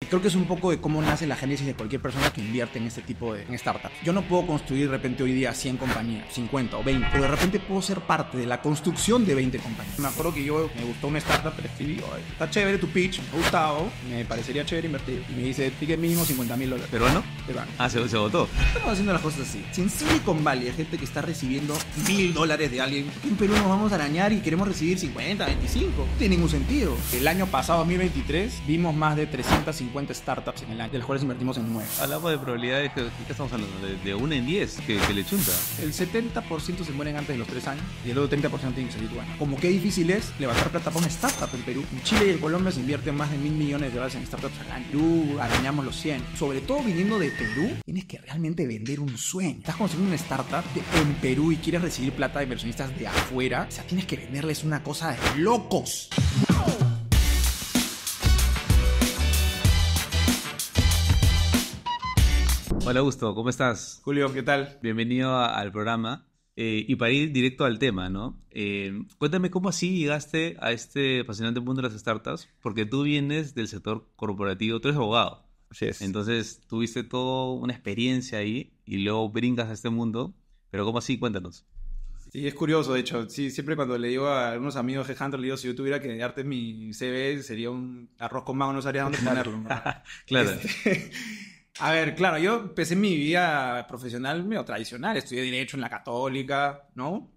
Creo que es un poco de cómo nace la génesis de cualquier persona que invierte en este tipo de startups. Yo no puedo construir de repente hoy día 100 compañías, 50 o 20, pero de repente puedo ser parte de la construcción de 20 compañías. Me acuerdo que me gustó una startup, pero escribí, está chévere tu pitch, me ha gustado, me parecería chévere invertir. Y me dice, ticket mínimo $50,000. ¿Peruano? Peruano. Ah, se votó. Estamos haciendo las cosas así. Si en Silicon Valley hay gente que está recibiendo $1,000 de alguien, ¿por qué en Perú nos vamos a arañar y queremos recibir 50, 25? No tiene ningún sentido. El año pasado, 2023, vimos más de 350 startups en el año, de las cuales invertimos en 9. Hablamos de probabilidades, ¿qué estamos hablando? De 1 en 10 que le chunta. El 70% se mueren antes de los 3 años y el otro 30% tiene que salir bueno. Como qué difícil es levantar plata para una startup en Perú. En Chile y en Colombia se invierten más de $1,000 millones en startups al año. Perú arañamos los 100. Sobre todo viniendo de Perú, tienes que realmente vender un sueño. Estás construyendo una startup en Perú y quieres recibir plata de inversionistas de afuera. O sea, tienes que venderles una cosa de locos. Hola Augusto, ¿cómo estás? Julio, ¿qué tal? Bienvenido al programa. Y para ir directo al tema, ¿no? Cuéntame cómo así llegaste a este apasionante mundo de las startups, porque tú vienes del sector corporativo, tú eres abogado. Así es. Entonces tuviste toda una experiencia ahí y luego brincas a este mundo, pero ¿cómo así? Cuéntanos. Sí, es curioso, de hecho. Sí, siempre cuando le digo a algunos amigos headhunters, le digo, si yo tuviera que darte mi CV, sería un arroz con mango, no sabría dónde ponerlo. Claro. A ver, claro, yo empecé mi vida profesional medio tradicional. Estudié Derecho en la Católica, ¿no?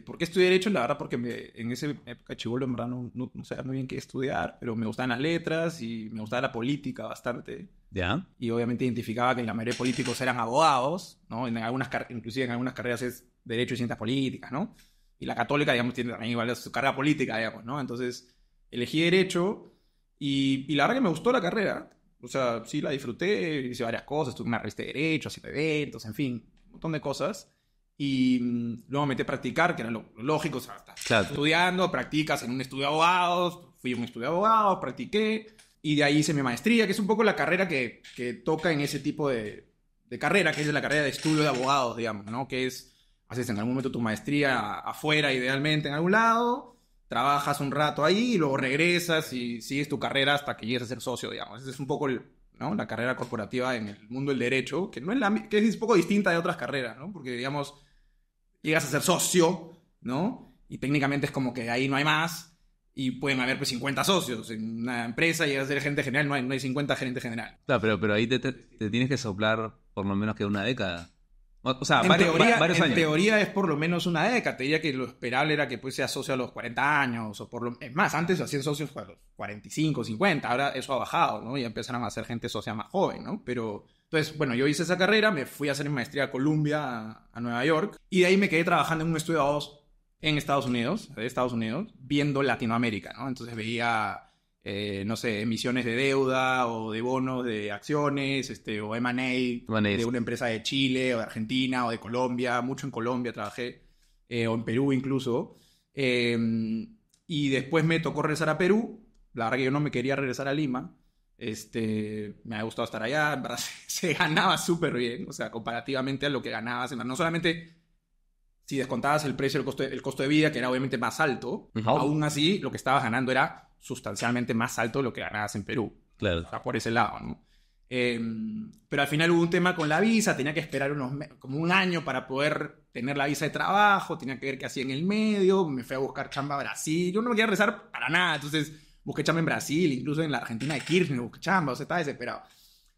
¿Por qué estudié Derecho? La verdad, porque en esa época de chibolo, en verdad, no sabía muy bien qué estudiar, pero me gustaban las letras y me gustaba la política bastante. ¿Ya? Y obviamente identificaba que la mayoría de políticos eran abogados, ¿no? Inclusive en algunas carreras es Derecho y Ciencias Políticas, ¿no? Y la Católica, digamos, tiene también igual su carrera política, digamos, ¿no? Entonces, elegí Derecho y la verdad que me gustó la carrera. O sea, sí la disfruté, hice varias cosas, estuve en una revista de Derecho, haciendo eventos, en fin, un montón de cosas. Y luego me metí a practicar, que era lo lógico, o sea, estás Claro. estudiando, practicas en un estudio de abogados, fui a un estudio de abogados, practiqué, y de ahí hice mi maestría, que es un poco la carrera que toca en ese tipo de carrera, que es la carrera de estudio de abogados, digamos, ¿no? Que es, haces en algún momento tu maestría afuera, idealmente, en algún lado, trabajas un rato ahí y luego regresas y sigues tu carrera hasta que llegues a ser socio, digamos. Esa es un poco ¿no? la carrera corporativa en el mundo del derecho, que, no es que es un poco distinta de otras carreras, ¿no? Porque, digamos, llegas a ser socio, ¿no? Y técnicamente es como que ahí no hay más y pueden haber pues 50 socios. En una empresa llegas a ser gerente general, no hay 50 gerentes general. Claro, pero ahí te tienes que soplar por lo menos que una década. O sea, En varios años. En teoría es por lo menos una década. Te diría que lo esperable era que pues sea socio a los 40 años. Es más, antes hacían socios a los 45, 50. Ahora eso ha bajado, ¿no? Y empezaron a hacer gente socia más joven, ¿no? Pero, entonces, bueno, yo hice esa carrera, me fui a hacer mi maestría a Columbia, a Nueva York. Y de ahí me quedé trabajando en un estudio de abogados en Estados Unidos, viendo Latinoamérica, ¿no? Entonces veía, no sé, emisiones de deuda o de bonos de acciones, o M&A de una empresa de Chile o de Argentina o de Colombia. Mucho en Colombia trabajé, o en Perú incluso. Y después me tocó regresar a Perú. La verdad que yo no me quería regresar a Lima. Me ha gustado estar allá. En verdad, se ganaba súper bien, o sea, comparativamente a lo que ganabas. No solamente si descontabas el precio, el costo de vida, que era obviamente más alto, aún así lo que estabas ganando era sustancialmente más alto de lo que ganabas en Perú. Claro. O sea, por ese lado, ¿no? Pero al final hubo un tema con la visa, tenía que esperar como un año para poder tener la visa de trabajo, tenía que ver qué hacía en el medio, me fui a buscar chamba a Brasil, yo no me quería regresar para nada, entonces busqué chamba en Brasil, incluso en la Argentina de Kirchner busqué chamba, o sea, estaba desesperado.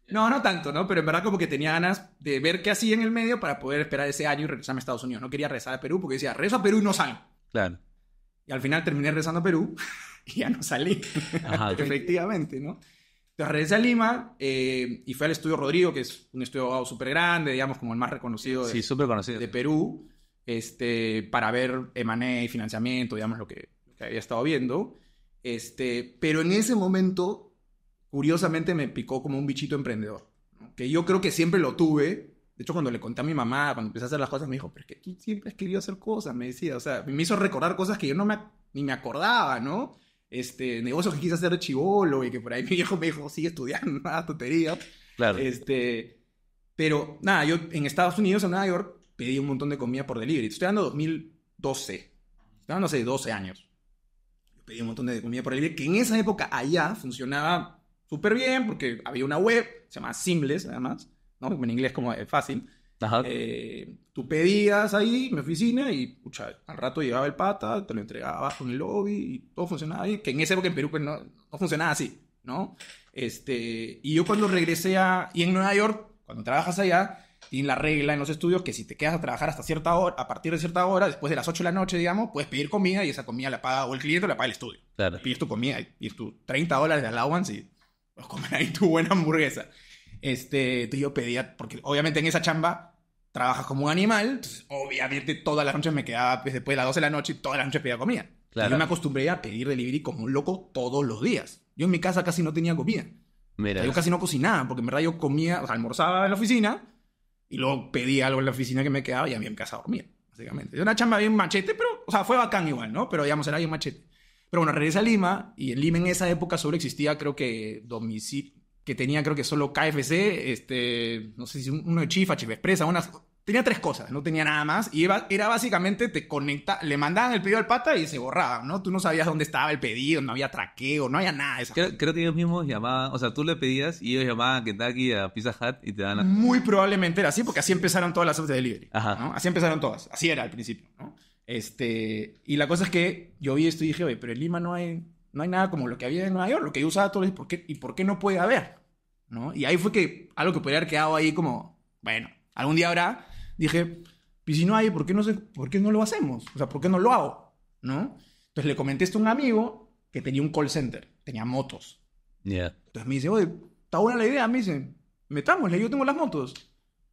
No tanto, ¿no? Pero en verdad como que tenía ganas de ver qué hacía en el medio para poder esperar ese año y regresarme a Estados Unidos. No quería regresar a Perú porque decía, regreso a Perú y no salgo. Claro. Y al final terminé regresando a Perú y ya no salí. Ajá, okay. Efectivamente, ¿no? Entonces regresé a Lima y fui al Estudio Rodrigo, que es un estudio de abogado súper grande, digamos, como el más reconocido sí, súper conocido de Perú, para ver M&A y financiamiento, digamos, lo que había estado viendo. Pero en ese momento, curiosamente, me picó como un bichito emprendedor, ¿no? Que yo creo que siempre lo tuve. De hecho, cuando le conté a mi mamá, cuando empecé a hacer las cosas, me dijo, pero es que tú siempre has querido hacer cosas, me decía. O sea, me hizo recordar cosas que yo ni me acordaba, ¿no? Negocios que quise hacer de chibolo y que por ahí mi viejo me dijo, sigue estudiando, nada, tontería. Claro. Pero, nada, yo en Estados Unidos, en Nueva York, pedí un montón de comida por delivery. Estoy hablando de 2012. Estoy hablando hace 12 años. Pedí un montón de comida por delivery, que en esa época allá funcionaba súper bien porque había una web, se llama Seamless además, ¿no? En inglés como es fácil. Ajá. Tú pedías ahí en mi oficina y pucha, al rato llegaba el pata, te lo entregaba abajo en el lobby y todo funcionaba bien. Que en esa época en Perú pues, no funcionaba así, ¿no? Y yo cuando regresé y en Nueva York, cuando trabajas allá, tienen la regla en los estudios que si te quedas a trabajar hasta cierta hora, a partir de cierta hora, después de las 8 de la noche, digamos, puedes pedir comida y esa comida la paga o el cliente o la paga el estudio. Claro. Pides tu comida y pides tus $30 de allowance y puedes comer ahí tu buena hamburguesa. Entonces yo pedía, porque obviamente en esa chamba trabajas como un animal, entonces obviamente todas las noches me quedaba después de las 12 de la noche y todas las noches pedía comida. Claro. Y yo me acostumbré a pedir delivery como un loco todos los días. Yo en mi casa casi no tenía comida. Mira. O sea, yo casi no cocinaba, porque en verdad yo comía, o sea, almorzaba en la oficina y luego pedía algo en la oficina que me quedaba y a mí en mi casa dormía, básicamente. Era una chamba bien machete, pero, o sea, fue bacán igual, ¿no? Pero digamos, era bien machete. Pero bueno, regresé a Lima y en Lima en esa época solo existía, creo que, domicilio, que tenía creo que solo KFC, no sé si uno de Chifa, Chifa Expresa, tenía 3 cosas, no tenía nada más. Y era básicamente, le mandaban el pedido al pata y se borraba, ¿no? Tú no sabías dónde estaba el pedido, no había traqueo, no había nada de eso. Creo que ellos mismos llamaban, o sea, tú le pedías y ellos llamaban a Kentucky, a Pizza Hut y te dan la... Muy probablemente era así, porque así empezaron todas las apps de delivery. Ajá. ¿no? Así empezaron todas, así era al principio, ¿no? Y la cosa es que yo vi esto y dije, oye, pero en Lima no hay nada como lo que había en Nueva York, lo que yo usaba todo, ¿por qué no puede haber? ¿No? Y ahí fue que algo que podría haber quedado ahí como, bueno, algún día habrá, dije, pues si no hay, ¿por qué no lo hacemos? O sea, ¿por qué no lo hago? ¿No? Entonces le comenté esto a un amigo que tenía un call center, tenía motos. Yeah. Entonces me dice, oye, está buena la idea, me dice, metámosle, yo tengo las motos.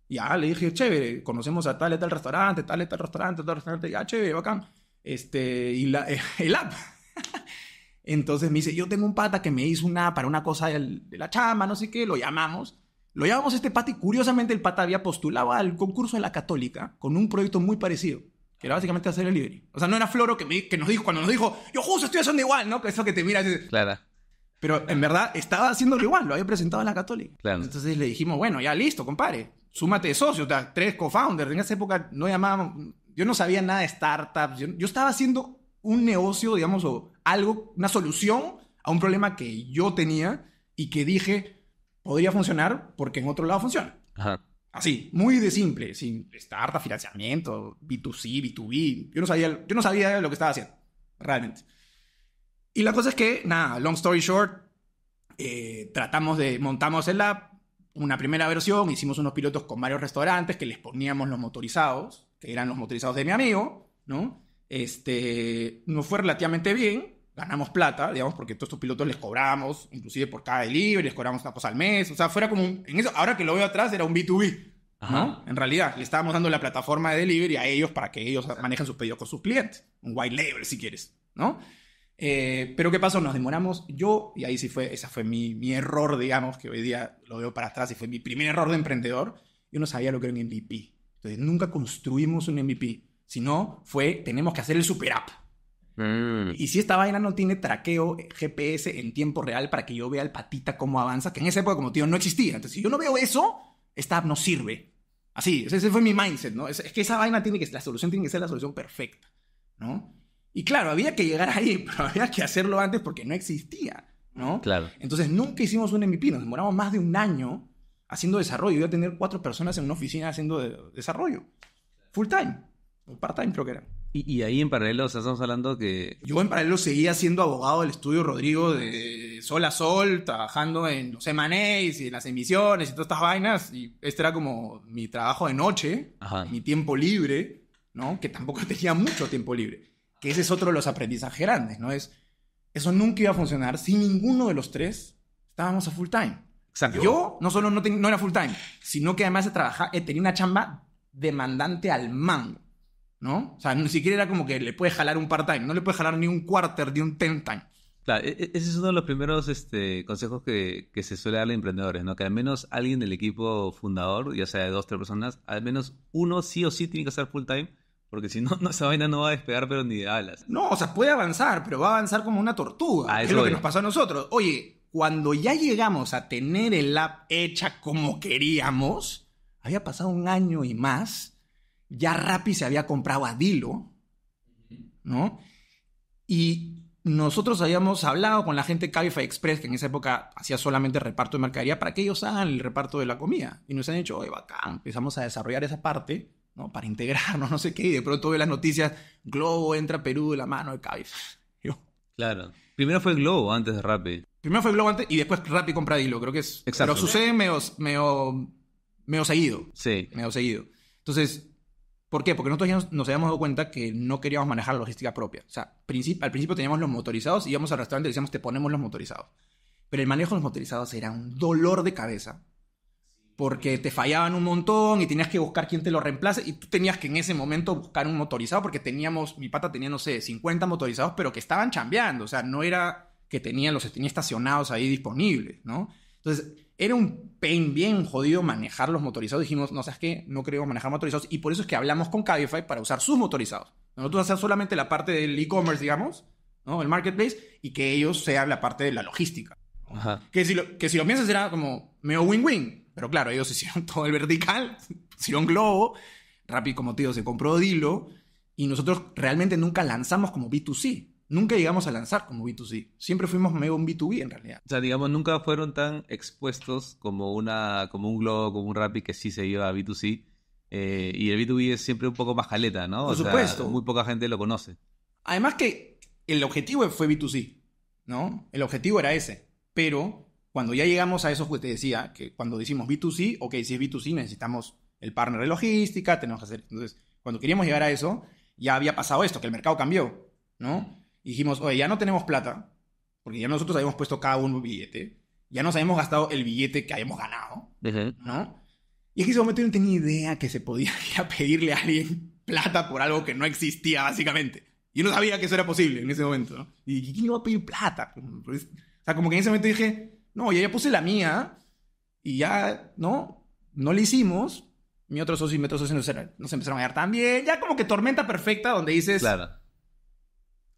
Ya, le dije, chévere, conocemos a tal y tal restaurante, ya, chévere, bacán. Y el app. Entonces me dice, yo tengo un pata que me hizo para una cosa de la chamba, no sé qué, lo llamamos a este pata y curiosamente el pata había postulado al concurso de la Católica con un proyecto muy parecido, que era básicamente hacer el delivery. O sea, no era Floro que nos dijo, cuando nos dijo, yo justo estoy haciendo igual, ¿no? Que eso que te miras. Claro. Pero en verdad estaba haciéndolo igual, lo había presentado en la Católica. Claro. Entonces le dijimos, bueno, ya listo, compadre, súmate de socio, o sea, 3 co-founders. En esa época no llamábamos, yo no sabía nada de startups, yo estaba haciendo un negocio, digamos, o algo, una solución a un problema que yo tenía y que dije podría funcionar porque en otro lado funciona. Ajá. Así, muy de simple, sin startup, financiamiento, B2C, B2B. Yo no sabía lo que estaba haciendo, realmente. Y la cosa es que, nada, long story short, montamos el app, una primera versión, hicimos unos pilotos con varios restaurantes que les poníamos los motorizados, que eran los motorizados de mi amigo, ¿no? Nos fue relativamente bien, ganamos plata, digamos, porque todos estos pilotos les cobramos, inclusive por cada delivery, les cobramos una cosa al mes, o sea, fuera como en eso, ahora que lo veo atrás, era un B2B, ¿no? Ajá. En realidad, le estábamos dando la plataforma de delivery a ellos para que ellos manejen sus pedidos con sus clientes, un white label si quieres, ¿no? Pero ¿qué pasó? Nos demoramos, y ahí sí ese fue mi error, digamos, que hoy día lo veo para atrás y fue mi primer error de emprendedor. Yo no sabía lo que era un MVP. Entonces nunca construimos un MVP, sino tenemos que hacer el super app. Y si esta vaina no tiene traqueo GPS en tiempo real para que yo vea el patita cómo avanza, que en esa época como tío no existía. Entonces si yo no veo eso, esta app no sirve. Así, ese fue mi mindset, ¿no? Es que esa vaina la solución tiene que ser la solución perfecta, ¿no? Y claro, había que llegar ahí, pero había que hacerlo antes porque no existía, ¿no? Claro. Entonces nunca hicimos un MVP, nos demoramos más de un año haciendo desarrollo. Iba a tener 4 personas en una oficina haciendo desarrollo. Full time, o part time creo que era. Y ahí en paralelo, o sea, estamos hablando que... Yo en paralelo seguía siendo abogado del estudio Rodrigo de sol a sol, trabajando en los M&As y en las emisiones y todas estas vainas. Y este era como mi trabajo de noche, Ajá. mi tiempo libre, ¿no? Que tampoco tenía mucho tiempo libre. Que ese es otro de los aprendizajes grandes, ¿no? Eso nunca iba a funcionar si ninguno de los 3 estábamos a full time. Exacto. Yo no solo no era full time, sino que además tenía una chamba demandante al mango, ¿no? O sea, ni siquiera era como que le puedes jalar un part-time, no le puedes jalar ni un quarter, ni un 10-time. Claro, ese es uno de los primeros consejos que se suele darle a emprendedores, ¿no? Que al menos alguien del equipo fundador, ya sea de 2 o 3 personas, al menos uno sí o sí tiene que hacer full time, porque si no, esa vaina no va a despegar, pero ni de alas. No, o sea, puede avanzar, pero va a avanzar como una tortuga. Que es lo que nos pasó a nosotros. Oye, cuando ya llegamos a tener el app hecha como queríamos, había pasado un año y más, ya Rappi se había comprado a Dilo, ¿no? Y nosotros habíamos hablado con la gente de Cabify Express, que en esa época hacía solamente reparto de mercadería, para que ellos hagan el reparto de la comida. Y nos han dicho, oye, bacán, empezamos a desarrollar esa parte, ¿no? Para integrarnos, no sé qué, y de pronto ve las noticias, Globo entra a Perú de la mano de Cabify. Claro. Primero fue Globo antes de Rappi. Primero fue Globo antes y después Rappi compra Dilo, creo que es... Exacto. Pero sucede medio seguido. Sí. Medio seguido. Entonces, ¿por qué? Porque nosotros ya nos habíamos dado cuenta que no queríamos manejar la logística propia. O sea, al principio teníamos los motorizados, íbamos al restaurante y decíamos, te ponemos los motorizados. Pero el manejo de los motorizados era un dolor de cabeza. Porque te fallaban un montón y tenías que buscar quién te lo reemplace. Y tú tenías que en ese momento buscar un motorizado porque mi pata tenía, no sé, 50 motorizados, pero que estaban chambeando. O sea, no era que tenía estacionados ahí disponibles, ¿no? Entonces, era un pain bien jodido manejar los motorizados. Dijimos, no, ¿sabes qué? No queremos manejar motorizados. Y por eso es que hablamos con Cabify para usar sus motorizados. Nosotros hacemos solamente la parte del e-commerce, digamos, ¿no? El marketplace, y que ellos sean la parte de la logística. Ajá. Que si lo piensas era como medio win-win. Pero claro, ellos hicieron todo el vertical, hicieron Globo, Rappi, como te digo, se compró Dilo, y nosotros realmente nunca lanzamos como B2C. Nunca llegamos a lanzar como B2C. Siempre fuimos medio un B2B en realidad. O sea, digamos, nunca fueron tan expuestos como un Globo, como un Rappi que sí se iba a B2C. Y el B2B es siempre un poco más caleta, ¿no? Por supuesto. Muy poca gente lo conoce. Además que el objetivo fue B2C, ¿no? El objetivo era ese. Pero cuando ya llegamos a eso, pues te decía que cuando decimos B2C, ok, si es B2C necesitamos el partner de logística, tenemos que hacer... Entonces, cuando queríamos llegar a eso, ya había pasado esto, que el mercado cambió, ¿no? Y dijimos, oye, ya no tenemos plata, porque ya nosotros habíamos puesto cada uno un billete, ya nos habíamos gastado el billete que habíamos ganado, ¿no? Y es que en ese momento yo no tenía idea que se podía ir a pedirle a alguien plata por algo que no existía, básicamente. Yo no sabía que eso era posible en ese momento, ¿no? Y ¿quién iba a pedir plata? O sea, como que en ese momento dije, no, ya puse la mía y ya, ¿no? No le hicimos. Mi otro socio y mi otro socio no se empezaron a dar tan bien. Ya como que tormenta perfecta donde dices... Claro.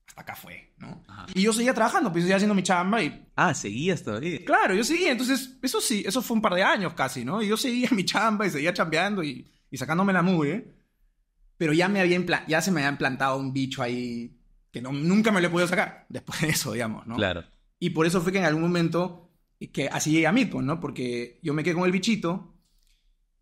Hasta acá fue, ¿no? Ajá. Y yo seguía trabajando, pues yo seguía haciendo mi chamba y... Ah, seguías todavía. Claro, yo seguía. Entonces, eso sí, eso fue un par de años casi, ¿no? Y yo seguía mi chamba y seguía chambeando y sacándome la mugre. Pero ya ya se me había implantado un bicho ahí que nunca me lo he podido sacar después de eso, digamos, ¿no? Claro. Y por eso fue que en algún momento, que así llegué a Midpoint, ¿no? Porque yo me quedé con el bichito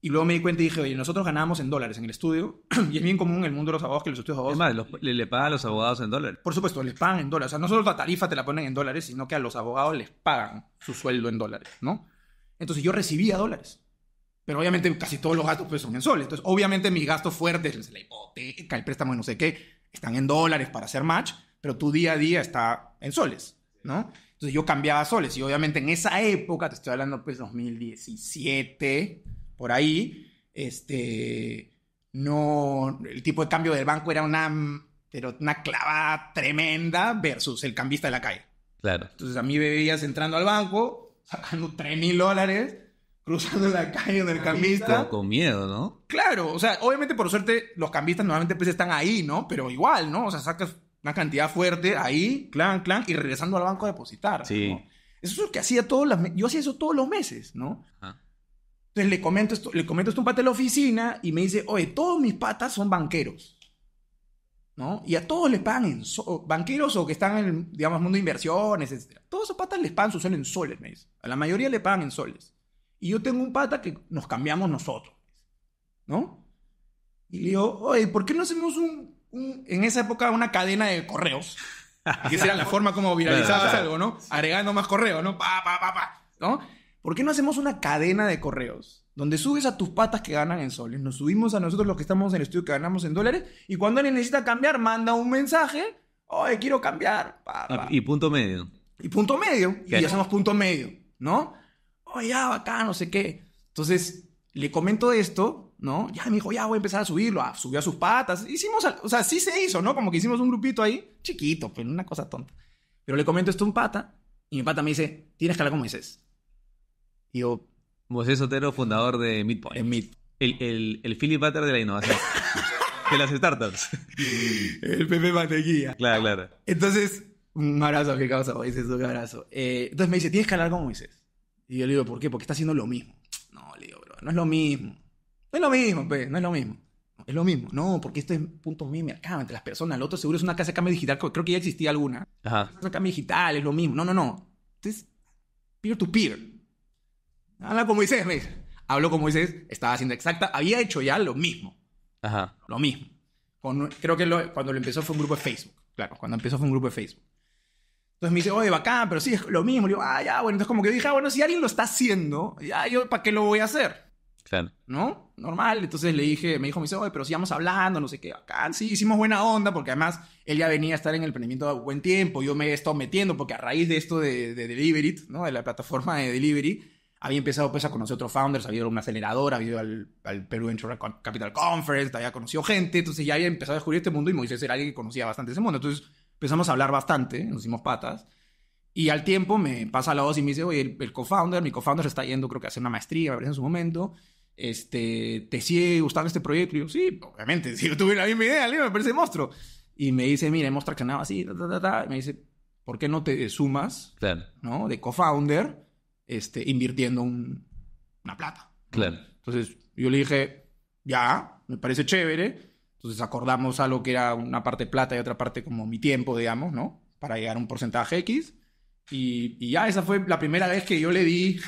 y luego me di cuenta y dije, oye, nosotros ganábamos en dólares en el estudio y es bien común en el mundo de los abogados que los estudios de abogados... Es más, le pagan a los abogados en dólares. Por supuesto, les pagan en dólares. O sea, no solo la tarifa te la ponen en dólares, sino que a los abogados les pagan su sueldo en dólares, ¿no? Entonces yo recibía dólares. Pero obviamente casi todos los gastos pues son en soles. Entonces obviamente mis gastos fuertes, la hipoteca, el préstamo de no sé qué, están en dólares para hacer match, pero tu día a día está en soles, ¿no? Entonces yo cambiaba a soles y obviamente en esa época, te estoy hablando pues 2017, por ahí, no, el tipo de cambio del banco era una clavada tremenda versus el cambista de la calle. Claro. Entonces a mí me veías entrando al banco, sacando $3,000, cruzando la calle en el cambista. Con miedo, ¿no? Claro, o sea, obviamente por suerte los cambistas normalmente pues están ahí, ¿no? Pero igual, ¿no? O sea, sacas una cantidad fuerte ahí, clan, y regresando al banco a depositar. Sí. ¿no? Eso es lo que hacía yo hacía eso todos los meses, ¿no? Ajá. Entonces le comento esto a un pata de la oficina y me dice, oye, todos mis patas son banqueros, ¿no? Y a todos les pagan banqueros o que están en el, digamos, mundo de inversiones, etc. Todos esos patas les pagan su sueldo en soles, me dice. A la mayoría le pagan en soles. Y yo tengo un pata que nos cambiamos nosotros, ¿no? Y le digo, oye, ¿por qué no hacemos en esa época una cadena de correos? Que esa era la forma como viralizabas algo, ¿no? Agregando más correos, ¿no? ¿No? ¿Por qué no hacemos una cadena de correos? Donde subes a tus patas que ganan en soles, nos subimos a nosotros los que estamos en el estudio que ganamos en dólares, y cuando alguien necesita cambiar, manda un mensaje, oye, quiero cambiar. Y punto medio. Y punto medio. ¿Qué? Y hacemos punto medio, ¿no? Oye, ya, bacán, no sé qué. Entonces, le comento esto, ¿no? Ya me dijo, ya voy a empezar a subirlo. Subió a sus patas. O sea, sí se hizo, ¿no? Como que hicimos un grupito ahí, chiquito, pero una cosa tonta. Pero le comento esto a un pata, y mi pata me dice, tienes que hablar con Moisés. Y yo... Moisés Sotero, fundador de Midpoint. En Mid. El Philip Butter de la innovación. De las startups. El Pepe Mantequilla. Claro. Entonces, un abrazo que causa Moisés, un abrazo. Entonces me dice, tienes que hablar con Moisés. Y yo le digo, ¿por qué? Porque está haciendo lo mismo. No, le digo, bro, no es lo mismo. No es lo mismo, pe, no es lo mismo. Es lo mismo. No, porque este es punto medio de mercado entre las personas. El otro seguro es una casa de cambio digital. Creo que ya existía alguna. Ajá. Casa de cambio digital es lo mismo. No, no, no. Entonces, peer-to-peer. Habla con Moisés, me dice. Habló con Moisés, estaba haciendo exacta. Había hecho ya lo mismo. Ajá. Lo mismo. Creo que cuando lo empezó fue un grupo de Facebook. Claro, cuando empezó fue un grupo de Facebook. Entonces me dice, oye, bacán, pero sí, es lo mismo. Le digo, ya, bueno. Entonces como que yo dije, bueno, si alguien lo está haciendo, ya, yo, ¿para qué lo voy a hacer? Claro. ¿No? Normal. Entonces me dijo, oye, pero sigamos hablando, no sé qué, bacán. Sí, hicimos buena onda, porque además él ya venía a estar en el emprendimiento a buen tiempo. Yo me he estado metiendo, porque a raíz de esto de Delivery, ¿no? De la plataforma de Delivery, había empezado pues a conocer otros founders, había ido a una aceleradora, había ido al Perú Venture Capital Conference, había conocido gente, entonces ya había empezado a descubrir este mundo y Moisés era alguien que conocía bastante ese mundo. Entonces empezamos a hablar bastante, nos hicimos patas. Y al tiempo me pasa la voz y me dice, oye, mi co-founder se está yendo, creo que a hacer una maestría, me parece en su momento. ¿Te sigue gustando este proyecto? Y yo, sí, obviamente, si yo tuve la misma idea, me parece monstruo. Y me dice, mira, hemos traccionado así, Y me dice, ¿por qué no te sumas, Claro. ¿no? De co-founder, invirtiendo una plata. Claro. Entonces yo le dije, ya, me parece chévere. Entonces acordamos algo que era una parte plata y otra parte como mi tiempo, digamos, ¿no? Para llegar a un porcentaje X. Y ya, esa fue la primera vez que yo le di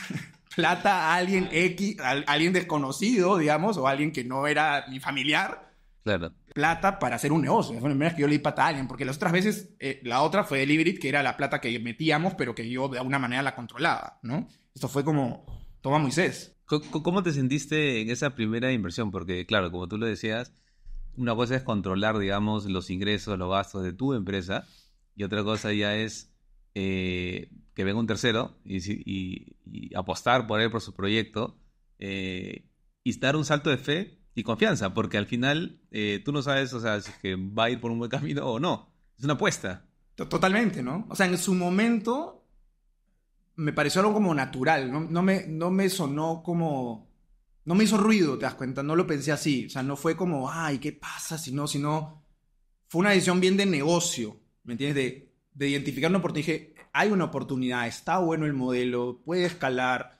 plata a alguien X, a alguien desconocido, digamos, o a alguien que no era mi familiar. Claro. Plata para hacer un negocio. Fue la primera vez que yo le di plata a alguien, porque las otras veces, la otra fue Delivery, que era la plata que metíamos, pero que yo de alguna manera la controlaba, ¿no? Esto fue como, toma Moisés. ¿Cómo te sentiste en esa primera inversión? Porque, claro, como tú lo decías, una cosa es controlar, digamos, los ingresos, los gastos de tu empresa, y otra cosa ya es que venga un tercero y apostar por él, por su proyecto, y dar un salto de fe y confianza, porque al final tú no sabes, o sea, si es que va a ir por un buen camino o no. Es una apuesta. Totalmente, ¿no? O sea, en su momento me pareció algo como natural, no me sonó como... No me hizo ruido, ¿te das cuenta? No lo pensé así. O sea, no fue como, ay, ¿qué pasa? Sino fue una decisión bien de negocio, ¿me entiendes? De identificar una oportunidad. Dije, hay una oportunidad, está bueno el modelo, puede escalar.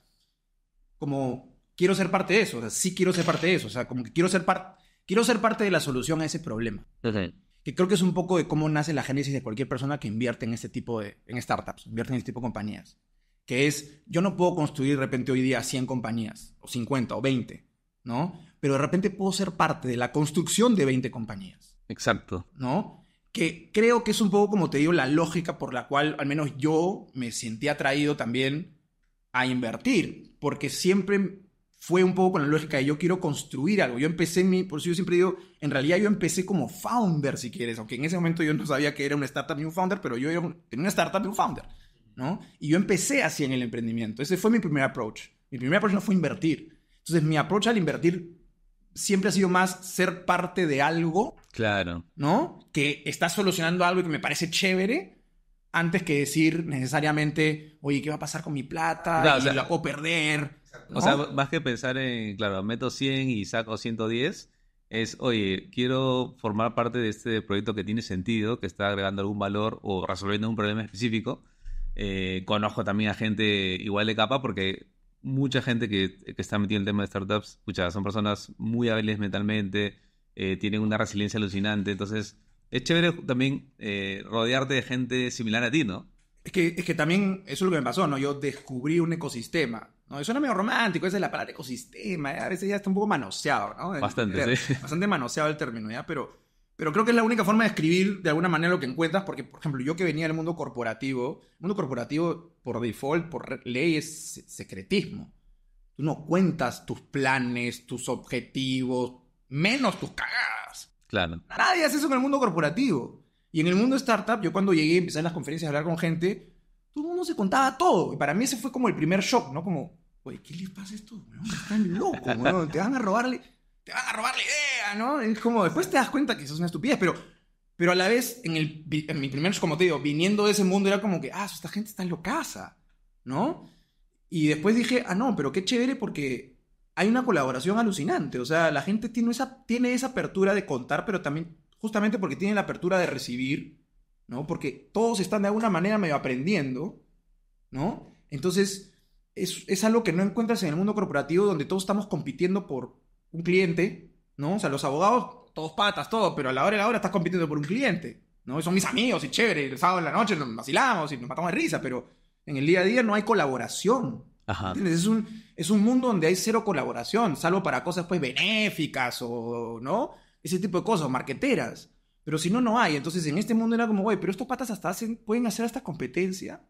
Como, quiero ser parte de eso. O sea, sí quiero ser parte de eso. O sea, como que quiero ser parte de la solución a ese problema. Okay. Que creo que es un poco de cómo nace la génesis de cualquier persona que invierte en este tipo en startups, invierte en este tipo de compañías. Que es, yo no puedo construir de repente hoy día 100 compañías, o 50, o 20, ¿no? Pero de repente puedo ser parte de la construcción de 20 compañías. Exacto. ¿No? Que creo que es un poco, como te digo, la lógica por la cual al menos yo me sentí atraído también a invertir, porque siempre fue un poco con la lógica de yo quiero construir algo. Por eso yo siempre digo, en realidad yo empecé como founder, si quieres, aunque en ese momento yo no sabía que era una startup ni un founder, pero yo tenía una startup y un founder, ¿no? Y yo empecé así en el emprendimiento. Ese fue mi primer approach. Mi primer approach no fue invertir. Entonces mi approach al invertir siempre ha sido más ser parte de algo, claro, ¿no? Que está solucionando algo y que me parece chévere, antes que decir necesariamente, oye, ¿qué va a pasar con mi plata? Claro, y o sea, la puedo perder, ¿no? o sea, más que pensar en, claro, meto 100 y saco 110, es, oye, quiero formar parte de este proyecto que tiene sentido, que está agregando algún valor o resolviendo un problema específico. Conozco también a gente igual de capa porque mucha gente que está metida en el tema de startups, escucha, son personas muy hábiles mentalmente, tienen una resiliencia alucinante, entonces es chévere también rodearte de gente similar a ti, ¿no? Es que también eso es lo que me pasó, ¿no? Yo descubrí un ecosistema, ¿no? Eso suena medio romántico, esa es la palabra ecosistema, a veces ya está un poco manoseado, ¿no? Bastante, sí. Bastante manoseado el término, ¿ya? Pero creo que es la única forma de escribir de alguna manera lo que encuentras, porque, por ejemplo, yo que venía del mundo corporativo, por default, por ley, es secretismo. Tú no cuentas tus planes, tus objetivos, menos tus cagadas. Claro. Nadie hace eso en el mundo corporativo. Y en el mundo startup, yo cuando llegué, empecé en las conferencias a hablar con gente, todo el mundo se contaba todo. Y para mí ese fue como el primer shock, ¿no? Como, oye, ¿qué les pasa a estos? Están locos, ¿no? Te van a robar la idea, ¿no? Es como, después te das cuenta que eso es una estupidez, pero a la vez, en mi primer, como te digo, viniendo de ese mundo, era como que, esta gente está locaza, ¿no? Y después dije, no, pero qué chévere porque hay una colaboración alucinante. O sea, la gente tiene esa apertura de contar, pero también justamente porque tiene la apertura de recibir, ¿no? Porque todos están de alguna manera medio aprendiendo, ¿no? Entonces, es algo que no encuentras en el mundo corporativo donde todos estamos compitiendo por un cliente, ¿no? O sea, los abogados, todos patas, todo, pero a la hora de la hora estás compitiendo por un cliente, ¿no? Y son mis amigos y chévere, el sábado en la noche nos vacilamos y nos matamos de risa, pero en el día a día no hay colaboración. Ajá. ¿Entiendes? Es un mundo donde hay cero colaboración, salvo para cosas pues benéficas o, ¿no? Ese tipo de cosas, marqueteras. Pero si no, no hay. Entonces en este mundo era como, güey, pero estos patas pueden hacer hasta competencia,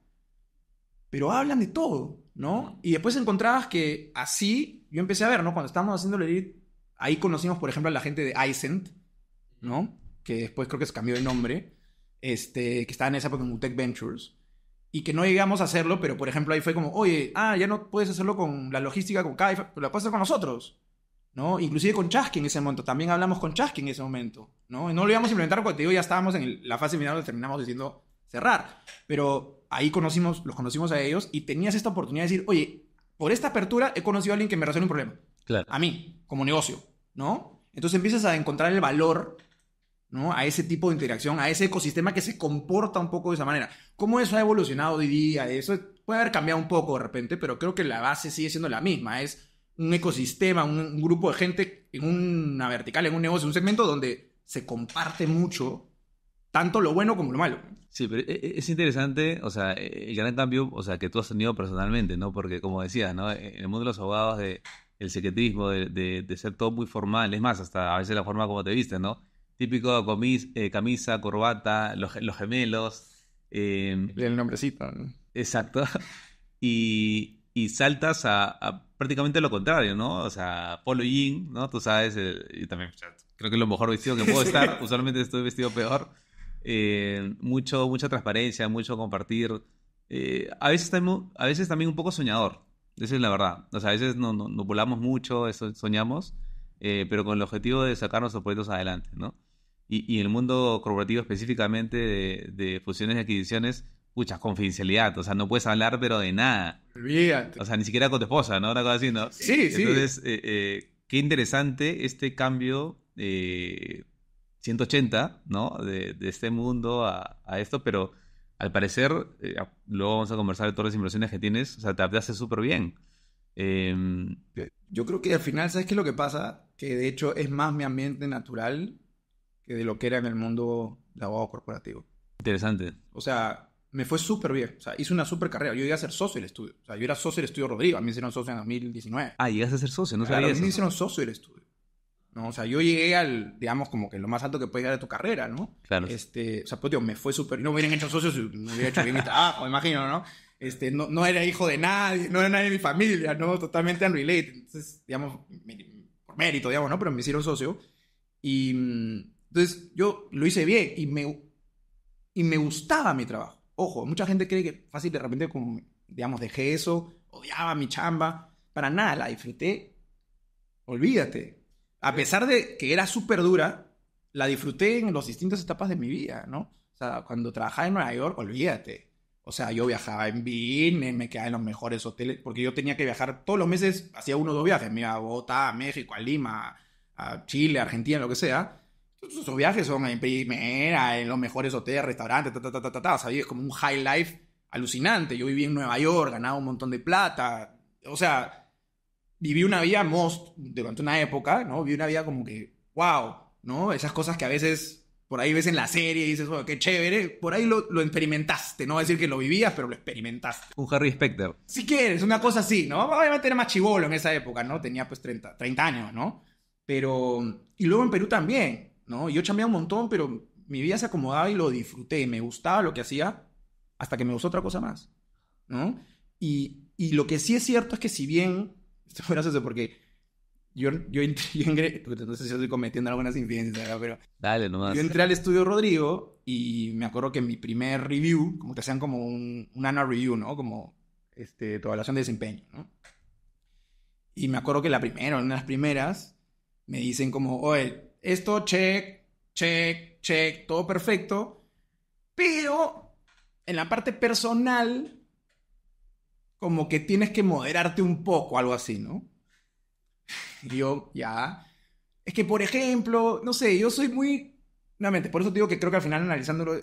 pero hablan de todo, ¿no? Y después encontrabas que así, yo empecé a ver, ¿no? Cuando estábamos haciendo el edit, ahí conocimos, por ejemplo, a la gente de iCent, ¿no? Que después creo que se cambió de nombre, que estaba en esa época en UTEC Ventures, y que no llegamos a hacerlo, pero por ejemplo ahí fue como, oye, ya no puedes hacerlo con la logística, con Kai, pero la puedes hacer con nosotros, ¿no? Inclusive con Chasqui en ese momento, también hablamos con Chasqui en ese momento, ¿no? Y no lo íbamos a implementar porque, te digo, ya estábamos en la fase final donde terminamos diciendo cerrar, pero ahí los conocimos a ellos y tenías esta oportunidad de decir, oye, por esta apertura he conocido a alguien que me resuelve un problema. Claro. A mí, como negocio, ¿no? Entonces empiezas a encontrar el valor, ¿no? A ese tipo de interacción, a ese ecosistema que se comporta un poco de esa manera. ¿Cómo eso ha evolucionado hoy día? Eso puede haber cambiado un poco de repente, pero creo que la base sigue siendo la misma. Es un ecosistema, un grupo de gente en una vertical, en un negocio, en un segmento donde se comparte mucho, tanto lo bueno como lo malo. Sí, pero es interesante, o sea, el gran cambio, o sea, que tú has tenido personalmente, ¿no? Porque como decías, ¿no? En el mundo de los abogados, el secretismo, de ser todo muy formal, es más, hasta a veces la forma como te vistes, ¿no? Típico camisa, corbata, los gemelos. El nombrecito, ¿no? Exacto. Y saltas a prácticamente lo contrario, ¿no? O sea, polo y jean, ¿no? Tú sabes, y también o sea, creo que es lo mejor vestido que puedo estar. Usualmente estoy vestido peor. Mucha transparencia, mucho compartir. A veces también un poco soñador. Esa es la verdad. O sea, a veces no volamos mucho, soñamos, pero con el objetivo de sacar nuestros proyectos adelante, ¿no? Y en el mundo corporativo específicamente de fusiones y adquisiciones, pucha, confidencialidad. O sea, no puedes hablar, pero de nada. Olvídate. O sea, ni siquiera con tu esposa, ¿no? Una cosa así, ¿no? Sí, sí. Entonces, qué interesante este cambio 180, ¿no? De este mundo a esto, pero al parecer, luego vamos a conversar de todas las inversiones que tienes, o sea, te adaptaste súper bien. Yo creo que al final, ¿sabes qué es lo que pasa? Que de hecho es más mi ambiente natural que de lo que era en el mundo de abogado corporativo. Interesante. O sea, me fue súper bien. O sea, hice una súper carrera. Yo llegué a ser socio del estudio. O sea, yo era socio del estudio Rodrigo. A mí me hicieron socio en 2019. Llegaste a ser socio, no Claro, sabía a mí me eso. hicieron socio del estudio. ¿No? O sea, yo llegué al, digamos, como que lo más alto que puedes llegar de tu carrera, ¿no? Claro. O sea, pues, tío, me fue súper... No me hubieran hecho socios si me hubiera hecho bien mi trabajo, me imagino, ¿no? No era hijo de nadie, no era nadie de mi familia, ¿no? Totalmente unrelated. Entonces, digamos, por mérito, digamos, ¿no? Pero me hicieron socio. Y entonces yo lo hice bien y me gustaba mi trabajo. Ojo, mucha gente cree que fácil de repente, como, digamos, dejé eso, odiaba mi chamba. Para nada, la disfruté. Olvídate. A pesar de que era súper dura, la disfruté en las distintas etapas de mi vida, ¿no? O sea, cuando trabajaba en Nueva York, olvídate. O sea, yo viajaba en Vine, me quedaba en los mejores hoteles, porque yo tenía que viajar todos los meses, hacía 1 o 2 viajes. Me iba a Bogotá, a México, a Lima, a Chile, a Argentina, lo que sea. Entonces, esos viajes son en primera, en los mejores hoteles, restaurantes, O sea, es como un high life alucinante. Yo viví en Nueva York, ganaba un montón de plata. O sea, viví una vida durante una época, ¿no? Viví una vida como que, wow, ¿no? Esas cosas que a veces por ahí ves en la serie y dices, oh, qué chévere. Por ahí lo experimentaste, no voy a decir que lo vivías, pero lo experimentaste. Un Harry Specter. Si quieres, una cosa así, ¿no? Obviamente era más chibolo en esa época, ¿no? Tenía pues 30 años, ¿no? Pero... Y luego en Perú también, ¿no? Yo chambeaba un montón, pero mi vida se acomodaba y lo disfruté. Me gustaba lo que hacía hasta que me gustó otra cosa más, ¿no? Y lo que sí es cierto es que si bien... Esto fue gracioso porque yo entré... No sé si estoy cometiendo algunas infidencias acá, pero... Dale nomás. Yo entré al estudio Rodrigo y me acuerdo que en mi primer review, como te hacían como un annual review, ¿no? Como tu evaluación de desempeño, ¿no? Y me acuerdo que una de las primeras, me dicen como, oye, esto, check, todo perfecto, pero en la parte personal, como que tienes que moderarte un poco, algo así, ¿no? Y yo, ya. Es que, por ejemplo, no sé, yo soy muy... Nuevamente, por eso te digo que creo que al final analizándolo,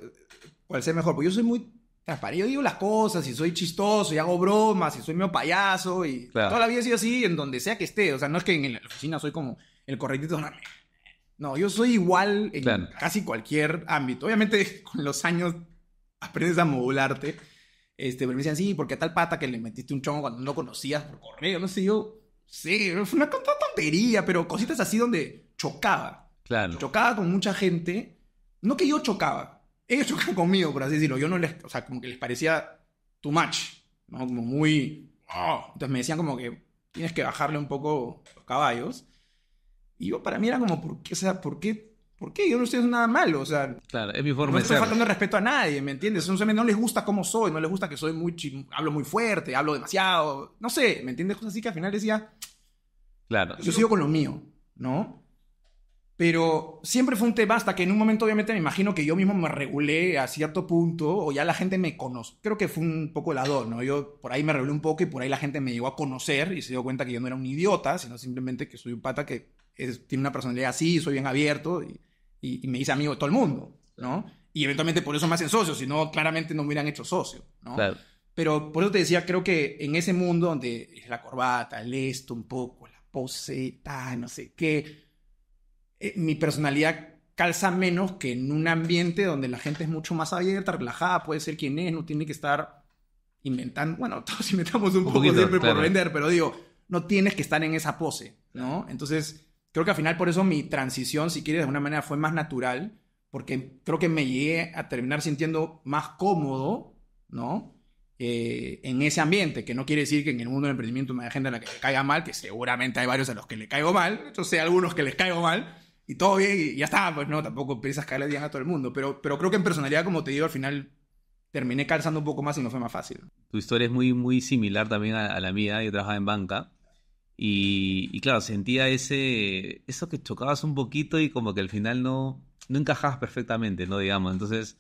cuál sea mejor, porque yo soy muy transparente, yo digo las cosas y soy chistoso y hago bromas y soy medio payaso y claro. Toda la vida he sido así en donde sea que esté. O sea, no es que en la oficina soy como el correctito, no, No, yo soy igual en Claro. casi cualquier ámbito. Obviamente, con los años aprendes a modularte. Pero me decían, sí, porque a tal pata que le metiste un chongo cuando no lo conocías por correo, no sé, yo... Sí, fue una tontería, pero cositas así donde chocaba. Claro. Chocaba con mucha gente. No que yo chocaba. Ellos chocaban conmigo, por así decirlo. Yo no les... O sea, como que les parecía too much, ¿no? Como muy... Entonces me decían como que tienes que bajarle un poco los caballos. Y yo, para mí era como, ¿por qué? O sea, ¿por qué? ¿Por qué? Yo no estoy haciendo nada malo, o sea... Claro, es mi No forma de estoy ser. faltando el respeto a nadie, ¿me entiendes? No les gusta cómo soy, no les gusta que soy hablo muy fuerte, hablo demasiado, no sé, ¿me entiendes? Cosas así que al final decía, Claro. yo sigo con lo mío, ¿no? Pero siempre fue un tema hasta que en un momento obviamente me imagino que yo mismo me regulé a cierto punto o ya la gente me conoce. Creo que fue un poco las dos, ¿no? Yo por ahí me regulé un poco y por ahí la gente me llegó a conocer y se dio cuenta que yo no era un idiota, sino simplemente que soy un pata que tiene una personalidad así, soy bien abierto y me hice amigo de todo el mundo, ¿no? Y eventualmente por eso me hacen socio, si no, claramente no me hubieran hecho socio, ¿no? Claro. Pero por eso te decía, creo que en ese mundo donde es la corbata, el esto un poco, la pose, no sé qué, mi personalidad calza menos que en un ambiente donde la gente es mucho más abierta, relajada, puede ser quien es, no tiene que estar inventando, bueno, todos inventamos un poco poquito, siempre claro. por vender, pero digo, no tienes que estar en esa pose, ¿no? Entonces, creo que al final por eso mi transición, si quieres, de alguna manera fue más natural, porque creo que me llegué a terminar sintiendo más cómodo, ¿no? En ese ambiente, que no quiere decir que en el mundo del emprendimiento me haya gente a la que le caiga mal, que seguramente hay varios a los que le caigo mal, yo sé algunos que les caigo mal, y todo bien, y ya está, pues no, tampoco empiezas a caerle bien a todo el mundo, pero creo que en personalidad, como te digo, al final terminé calzando un poco más y no fue más fácil. Tu historia es muy, muy similar también a la mía. Yo trabajaba en banca y claro, sentía eso que chocabas un poquito y como que al final no encajabas perfectamente, ¿no? Digamos, entonces,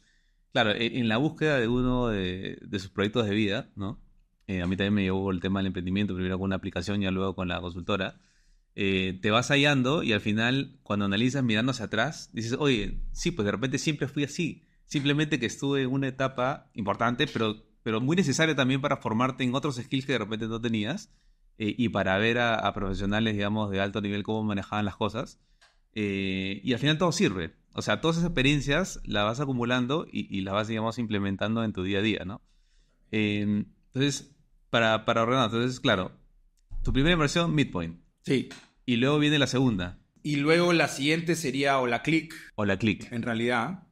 claro, en la búsqueda de uno de sus proyectos de vida, ¿no? A mí también me llevó el tema del emprendimiento, primero con una aplicación y ya luego con la consultora. Te vas hallando y al final, cuando analizas mirando hacia atrás, dices, oye, sí, pues de repente siempre fui así. Simplemente que estuve en una etapa importante, pero muy necesaria también para formarte en otros skills que de repente no tenías y para ver a profesionales, digamos, de alto nivel cómo manejaban las cosas. Y al final todo sirve. O sea, todas esas experiencias las vas acumulando y las vas, digamos, implementando en tu día a día, ¿no? Entonces, para ordenar, entonces, claro, tu primera inversión, Midpoint. Sí. Y luego viene la segunda, Y luego la siguiente sería Holaclick, o la Click. en realidad.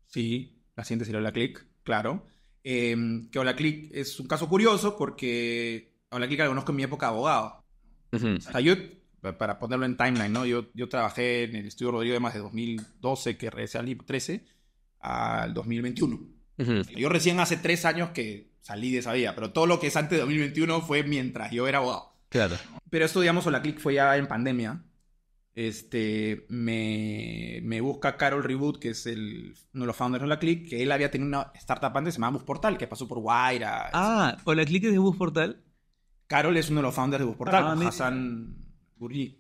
Sí, la siguiente sería Holaclick, claro. Que Holaclick es un caso curioso porque Holaclick la conozco en mi época de abogado. Ujú. O sea, yo, para ponerlo en timeline, ¿no? Yo trabajé en el estudio Rodrigo de más de 2012, que salí 13, al 2021. Ujú. Yo recién hace 3 años que salí de esa vida, pero todo lo que es antes de 2021 fue mientras yo era abogado. Claro. Pero esto, digamos, Holaclick fue ya en pandemia. Me busca Carol Reboot, que es uno de los founders de Holaclick, que él había tenido una startup antes, se llamaba Busportal, que pasó por Guaira. Ah, o la Click es de Bus Portal. Carol es uno de los founders de Busportal, Ah, mira. Hassan Burgi.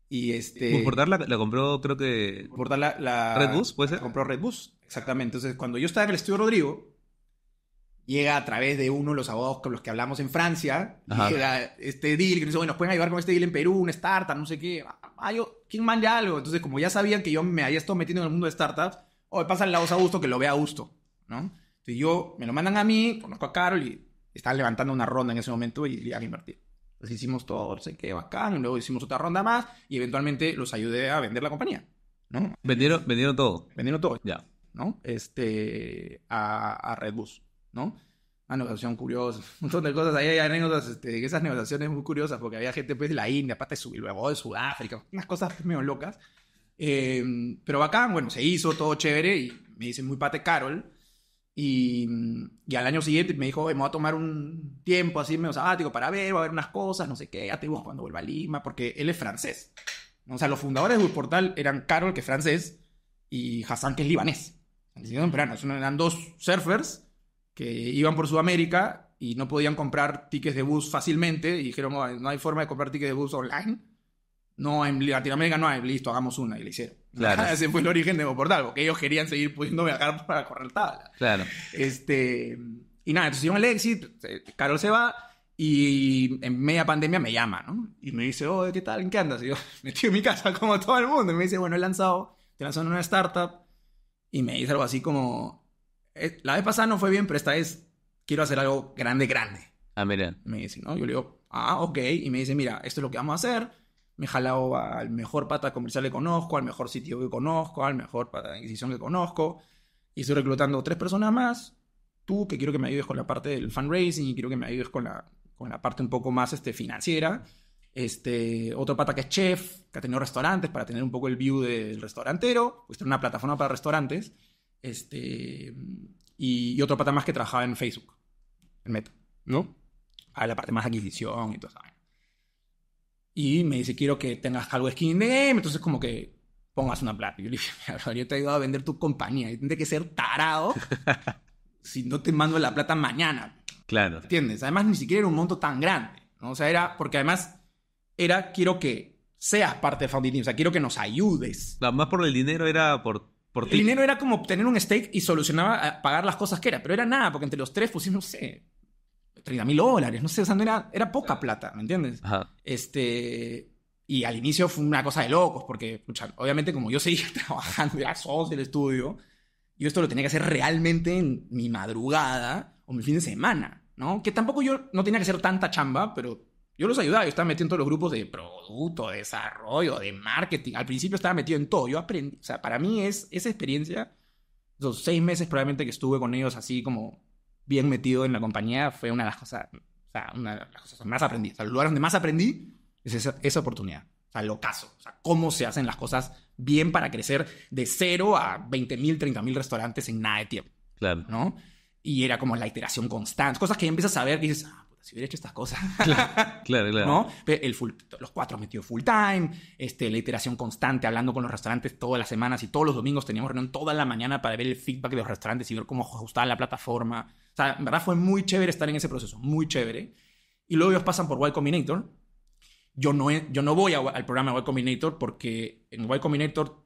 Y Bus Portal la compró, creo que. Busportal la ¿Red Bus, puede ser? compró Red Bus, exactamente. Entonces, cuando yo estaba en el estudio Rodrigo, llega a través de uno de los abogados con los que hablamos en Francia, Ajá. llega este deal, que nos dice, bueno, nos pueden ayudar con este deal en Perú, una startup, no sé qué. ¿Quién manda algo? Entonces, como ya sabían que yo me había estado metiendo en el mundo de startups, pasan la voz a gusto, que lo vea a gusto, ¿no? Entonces me lo mandan a mí, conozco a Carol y estaban levantando una ronda en ese momento y iban a invertir. Entonces hicimos todo, no sé qué, bacán, y luego hicimos otra ronda más y eventualmente los ayudé a vender la compañía, ¿no? Vendieron todo. Vendieron todo, Ya. ¿no? A Red Bus, ¿no? Una negociación curiosa, un montón de cosas. Ahí hay anécdotas de esas negociaciones muy curiosas porque había gente pues, de la India, aparte luego de Sudáfrica, unas cosas pues, medio locas. Pero bacán, bueno, se hizo todo chévere y me dice muy pate Carol. Y al año siguiente me dijo, me voy a tomar un tiempo así medio sabático para ver, voy a ver unas cosas, no sé qué, ya te busco cuando vuelva a Lima, porque él es francés. O sea, los fundadores de Busportal eran Carol, que es francés, y Hassan, que es libanés. Eran dos surfers que iban por Sudamérica y no podían comprar tickets de bus fácilmente y dijeron, no hay forma de comprar tickets de bus online. No, en Latinoamérica no hay, listo, hagamos una, y le hicieron. Claro. Ese fue el origen de Busportal, porque ellos querían seguir pudiendo viajar para correr tabla. Claro. Y nada, entonces hicieron el exit, Carol se va y en media pandemia me llama, ¿no? Y me dice, oh, ¿qué tal? ¿En qué andas? Y yo, metido en mi casa como todo el mundo. Y me dice, bueno, estoy lanzando una startup. Y me dice algo así como, la vez pasada no fue bien, pero esta vez quiero hacer algo grande, grande. Ah, mira. Me dice, ¿no? Yo le digo, ok. Y me dice, mira, esto es lo que vamos a hacer. Me he jalado al mejor pata comercial que conozco, al mejor sitio que conozco, al mejor pata de adquisición que conozco. Y estoy reclutando 3 personas más. Tú, que quiero que me ayudes con la parte del fundraising y quiero que me ayudes con la parte un poco más financiera. Otro pata que es chef, que ha tenido restaurantes para tener un poco el view del restaurantero, pues tener una plataforma para restaurantes. Y otro pata más que trabajaba en Facebook, en Meta, ¿no? A la parte más de adquisición y todo eso. Y me dice, quiero que tengas algo de skin in the game, entonces como que pongas una plata. Y yo le dije, mira, yo te he ayudado a vender tu compañía y tienes que ser tarado si no te mando la plata mañana. Claro. ¿Entiendes? Además, ni siquiera era un monto tan grande, ¿no? O sea, era, porque además quiero que seas parte del founding team, o sea, quiero que nos ayudes. Más por el dinero era por ti. El dinero era como tener un stake y solucionaba pagar las cosas que era, pero era nada, porque entre los 3 pusimos, no sé, $30,000, no sé, o sea, no era poca plata, ¿me entiendes? Ajá. Y al inicio fue una cosa de locos, porque, escucha, obviamente como yo seguía trabajando, era socio del estudio, yo esto lo tenía que hacer realmente en mi madrugada o mi fin de semana, ¿no? Que tampoco yo no tenía que hacer tanta chamba, pero yo los ayudaba, yo estaba metido en todos los grupos de producto, de desarrollo, de marketing. Al principio estaba metido en todo, yo aprendí, o sea, para mí es esa experiencia, esos 6 meses probablemente que estuve con ellos así como bien metido en la compañía, fue una de las cosas, o sea, una de las cosas más aprendí. O sea, los lugares donde más aprendí es esa oportunidad. O sea, lo caso. O sea, cómo se hacen las cosas bien para crecer de 0 a 20,000, 30,000 restaurantes en nada de tiempo. Claro. ¿No? Y era como la iteración constante. Cosas que ya empiezas a ver y dices, puta, si hubiera hecho estas cosas. Claro. ¿No? Los 4 metidos full time, la iteración constante, hablando con los restaurantes todas las semanas y todos los domingos teníamos reunión toda la mañana para ver el feedback de los restaurantes y ver cómo ajustaban la plataforma. O sea, en verdad fue muy chévere estar en ese proceso, muy chévere. Y luego ellos pasan por Y Combinator. Yo no voy al programa Y Combinator porque en Y Combinator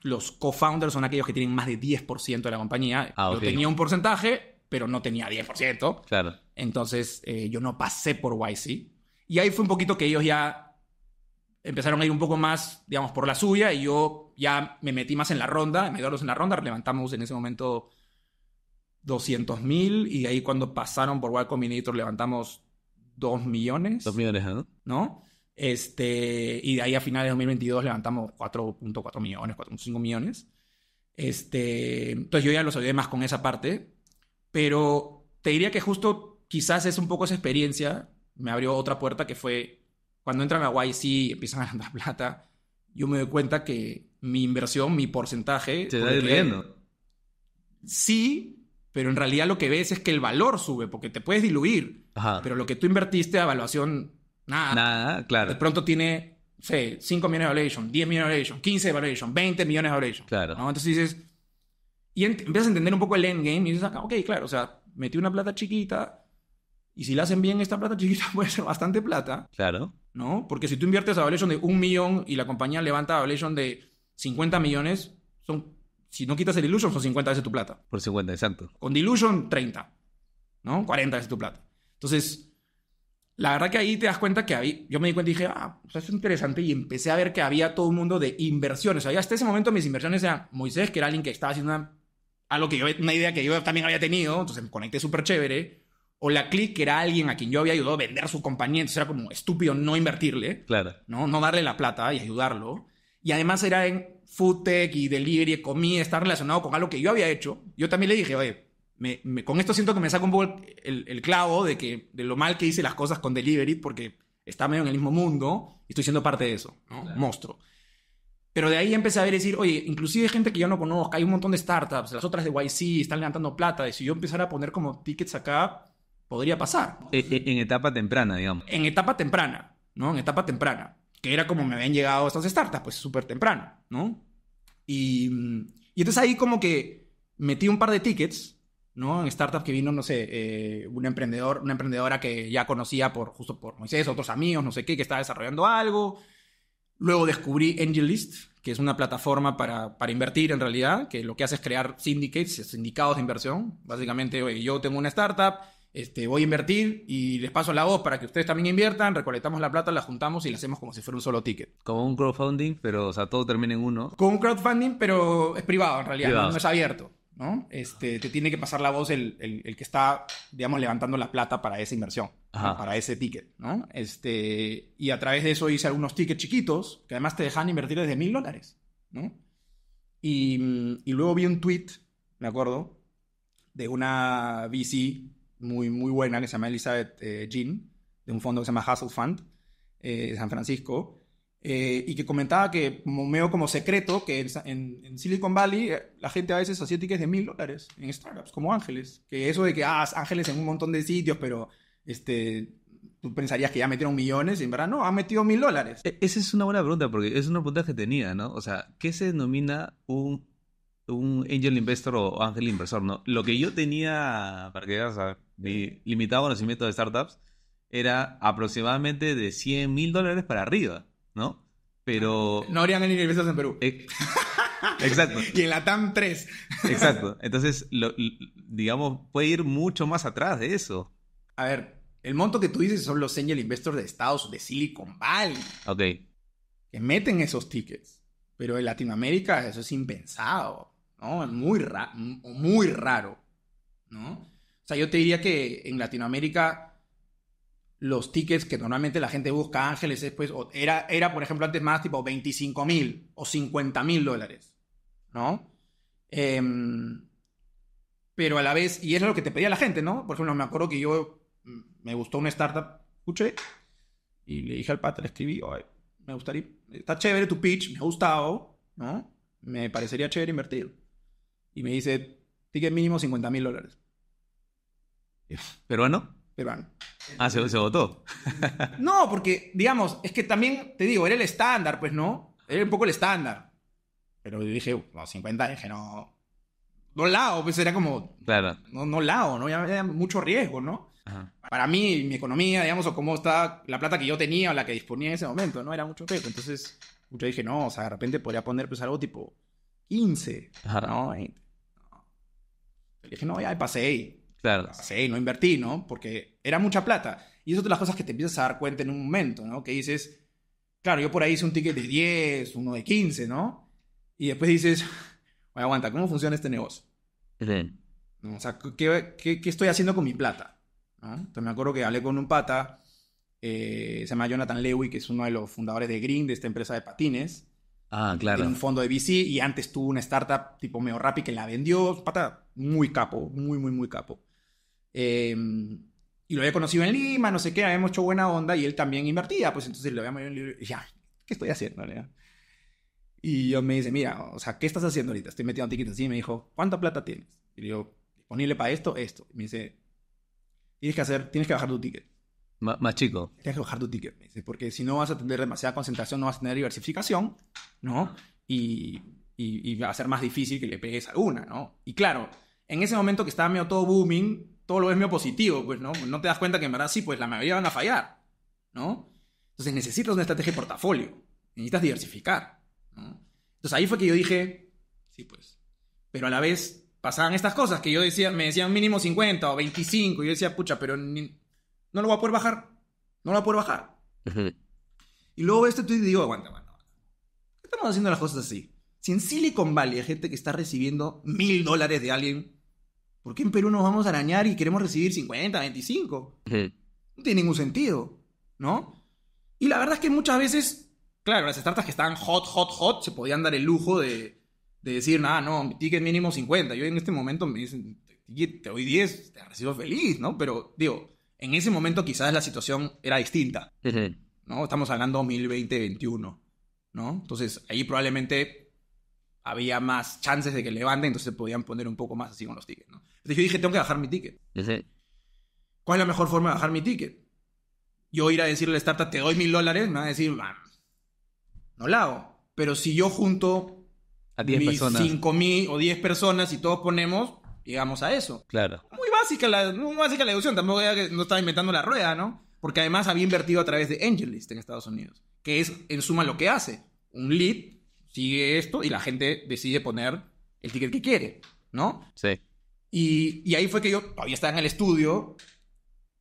los co-founders son aquellos que tienen más de 10% de la compañía. Yo tenía un porcentaje, pero no tenía 10%. Claro. Entonces yo no pasé por YC. Y ahí fue un poquito que ellos ya empezaron a ir un poco más, digamos, por la suya y yo ya me metí más en la ronda, me ayudaron en la ronda, levantamos en ese momento 200,000 y ahí cuando pasaron por Y Combinator levantamos 2 millones. 2 millones, ¿no? ¿No? Y de ahí a finales de 2022 levantamos 4.4 millones, 4.5 millones. Entonces yo ya los ayudé más con esa parte, pero te diría que justo quizás es un poco esa experiencia, me abrió otra puerta que fue cuando entran a YC y empiezan a ganar plata, yo me doy cuenta que mi inversión, mi porcentaje... ¿Te está diluyendo? Sí, pero en realidad lo que ves es que el valor sube, porque te puedes diluir. Ajá. Pero lo que tú invertiste a evaluación, nada, claro. De pronto tiene, no sé, 5 millones de valuation, 10 millones de valuation, 15 de valuation, 20 millones de valuation. Claro. ¿No? Entonces dices... Y empiezas a entender un poco el endgame y dices, ok, claro, o sea, metí una plata chiquita y si la hacen bien, esta plata chiquita puede ser bastante plata. Claro. ¿No? Porque si tú inviertes a valuation de 1 millón y la compañía levanta a valuation de 50 millones, si no quitas el dilution, son 50 veces tu plata. Por 50, exacto. Con dilution, 30. ¿No? 40 veces tu plata. Entonces, la verdad que ahí te das cuenta que yo me di cuenta y dije, o sea, es interesante y empecé a ver que había todo un mundo de inversiones. O sea, hasta ese momento mis inversiones eran Moisés, que era alguien que estaba haciendo una idea que yo también había tenido, entonces me conecté súper chévere. O la Click, que era alguien a quien yo había ayudado a vender su compañía, entonces era como estúpido no invertirle. Claro. No darle la plata y ayudarlo. Y además era en food tech y delivery, comida, está relacionado con algo que yo había hecho. Yo también le dije, oye, con esto siento que me saco un poco el clavo de lo mal que hice las cosas con delivery, porque está medio en el mismo mundo y estoy siendo parte de eso, ¿no? Claro. Monstruo. Pero de ahí empecé a ver y decir, oye, inclusive gente que yo no conozco, hay un montón de startups, las otras de YC están levantando plata, y si yo empezara a poner como tickets acá, podría pasar. En etapa temprana, digamos. En etapa temprana, ¿no? En etapa temprana. Que era como me habían llegado estas startups, pues súper temprano, ¿no? Y entonces ahí como que metí un par de tickets, ¿no? En startups que vino, no sé, una emprendedora que ya conocía justo por Moisés, otros amigos, no sé qué, que estaba desarrollando algo. Luego descubrí AngelList, que es una plataforma para invertir en realidad, que lo que hace es crear syndicados de inversión. Básicamente, oye, yo tengo una startup, voy a invertir y les paso la voz para que ustedes también inviertan, recolectamos la plata, la juntamos y la hacemos como si fuera un solo ticket. Como un crowdfunding, pero, o sea, todo termina en uno. Con un crowdfunding, pero es privado en realidad, Privado. no es abierto, ¿no? Te tiene que pasar la voz el que está, digamos, levantando la plata para esa inversión, Ajá. ¿no? Para ese ticket, ¿no? Y a través de eso hice algunos tickets chiquitos que además te dejan invertir desde $1,000, ¿no? Y luego vi un tweet, me acuerdo, de una VC muy, muy buena que se llama Elizabeth Jean, de un fondo que se llama Hustle Fund, de San Francisco, y que comentaba que medio como secreto que en Silicon Valley la gente a veces hacía tickets de $1,000 en startups, como ángeles. Que eso de que ángeles en un montón de sitios, pero tú pensarías que ya metieron millones y en verdad no, han metido $1,000. Esa es una buena pregunta, porque es una pregunta que tenía, ¿no? O sea, ¿qué se denomina un angel investor o ángel inversor, ¿no? Lo que yo tenía, para que veas, mi limitado conocimiento de startups, era aproximadamente de $100,000 para arriba, ¿no? Pero... No habrían ni investos en Perú. Exacto. Y en la TAM 3. Exacto. Entonces, digamos, puede ir mucho más atrás de eso. A ver, el monto que tú dices son los angel investors de Estados, de Silicon Valley, Ok. que meten esos tickets. Pero en Latinoamérica eso es impensado, ¿no? Es muy raro, ¿no? O sea, yo te diría que en Latinoamérica los tickets que normalmente la gente busca ángeles es, pues, era por ejemplo, antes más tipo 25,000 o $50,000, ¿no? Pero a la vez, y eso es lo que te pedía la gente, ¿no? Por ejemplo, me acuerdo que me gustó una startup, escuché, y le dije al pata, le escribí, "Oye, me gustaría, está chévere tu pitch, me ha gustado, ¿no? Me parecería chévere invertir." Y me dice, ticket mínimo $50,000. ¿Peruano? Peruano. Ah, se votó. No, porque, digamos, es que también, te digo, era el estándar, pues, ¿no? Era un poco el estándar. Pero yo dije, no, 50, dije, no. No lao, pues era como, Claro. no lao, ¿no? Ya había mucho riesgo, ¿no? Ajá. Para mí, mi economía, digamos, o cómo estaba la plata que yo tenía o la que disponía en ese momento, ¿no? Era mucho riesgo. Entonces, yo dije, no, o sea, de repente podría poner, pues, algo tipo 15, Ajá. ¿no? 20. No. Le dije, no, ya pasé y Claro. pasé y no invertí, ¿no? Porque era mucha plata. Y eso es de las cosas que te empiezas a dar cuenta en un momento, ¿no? Que dices, claro, yo por ahí hice un ticket de 10, uno de 15, ¿no? Y después dices, oye, aguanta, ¿cómo funciona este negocio? ¿No? O sea, ¿qué estoy haciendo con mi plata? ¿No? Entonces me acuerdo que hablé con un pata, se llama Jonathan Lewy, que es uno de los fundadores de Green, de esta empresa de patines. Ah, claro. Tiene un fondo de VC y antes tuvo una startup tipo medio Rappi que la vendió. Pata muy capo, muy, muy, muy capo. Y lo había conocido en Lima, no sé qué, habíamos hecho buena onda y él también invertía. Pues entonces le habíamos y ya, ¿qué estoy haciendo? ¿No? Y yo me dice, mira, o sea, ¿qué estás haciendo ahorita? Estoy metiendo tickets así. Y me dijo, ¿cuánta plata tienes? Y le digo, disponible para esto, esto. Y me dice, tienes que bajar tu ticket. Más chico. Tienes que bajar tu ticket, me dice, porque si no vas a tener demasiada concentración, no vas a tener diversificación, ¿no? Y va a ser más difícil que le pegues a una, ¿no? Y claro, en ese momento que estaba medio todo booming, todo lo ves medio positivo, pues, ¿no? No te das cuenta que en verdad sí, pues la mayoría van a fallar, ¿no? Entonces necesitas una estrategia de portafolio, necesitas diversificar, ¿no? Entonces ahí fue que yo dije, sí, pues. Pero a la vez pasaban estas cosas que me decían mínimo 50 o 25, y yo decía, pucha, pero no lo voy a poder bajar. No lo voy a poder bajar. Y luego tú y digo, aguanta. ¿Qué estamos haciendo las cosas así? Si en Silicon Valley hay gente que está recibiendo $1,000 de alguien, ¿por qué en Perú nos vamos a arañar y queremos recibir 50, 25? No tiene ningún sentido, ¿no? Y la verdad es que muchas veces, claro, las startups que estaban hot, se podían dar el lujo de decir, nada, no, mi ticket mínimo 50. Yo en este momento me dicen, te doy 10, te recibo feliz, ¿no? Pero, digo, en ese momento quizás la situación era distinta, ¿no? Estamos hablando 2020-2021, ¿no? Entonces, ahí probablemente había más chances de que levanten, entonces podían poner un poco más así con los tickets, ¿no? Entonces yo dije, tengo que bajar mi ticket. ¿Cuál es la mejor forma de bajar mi ticket? Yo ir a decirle a la startup, te doy $1,000, me va a decir, no la hago. Pero si yo junto a 10 mis personas, 5,000 o 10 personas y todos ponemos, llegamos a eso. Claro. Muy básica la deducción, tampoco era que no estaba inventando la rueda, ¿no? Porque además había invertido a través de AngelList en Estados Unidos, que es en suma lo que hace. Un lead sigue esto y la gente decide poner el ticket que quiere, ¿no? Sí. Y ahí fue que yo todavía estaba en el estudio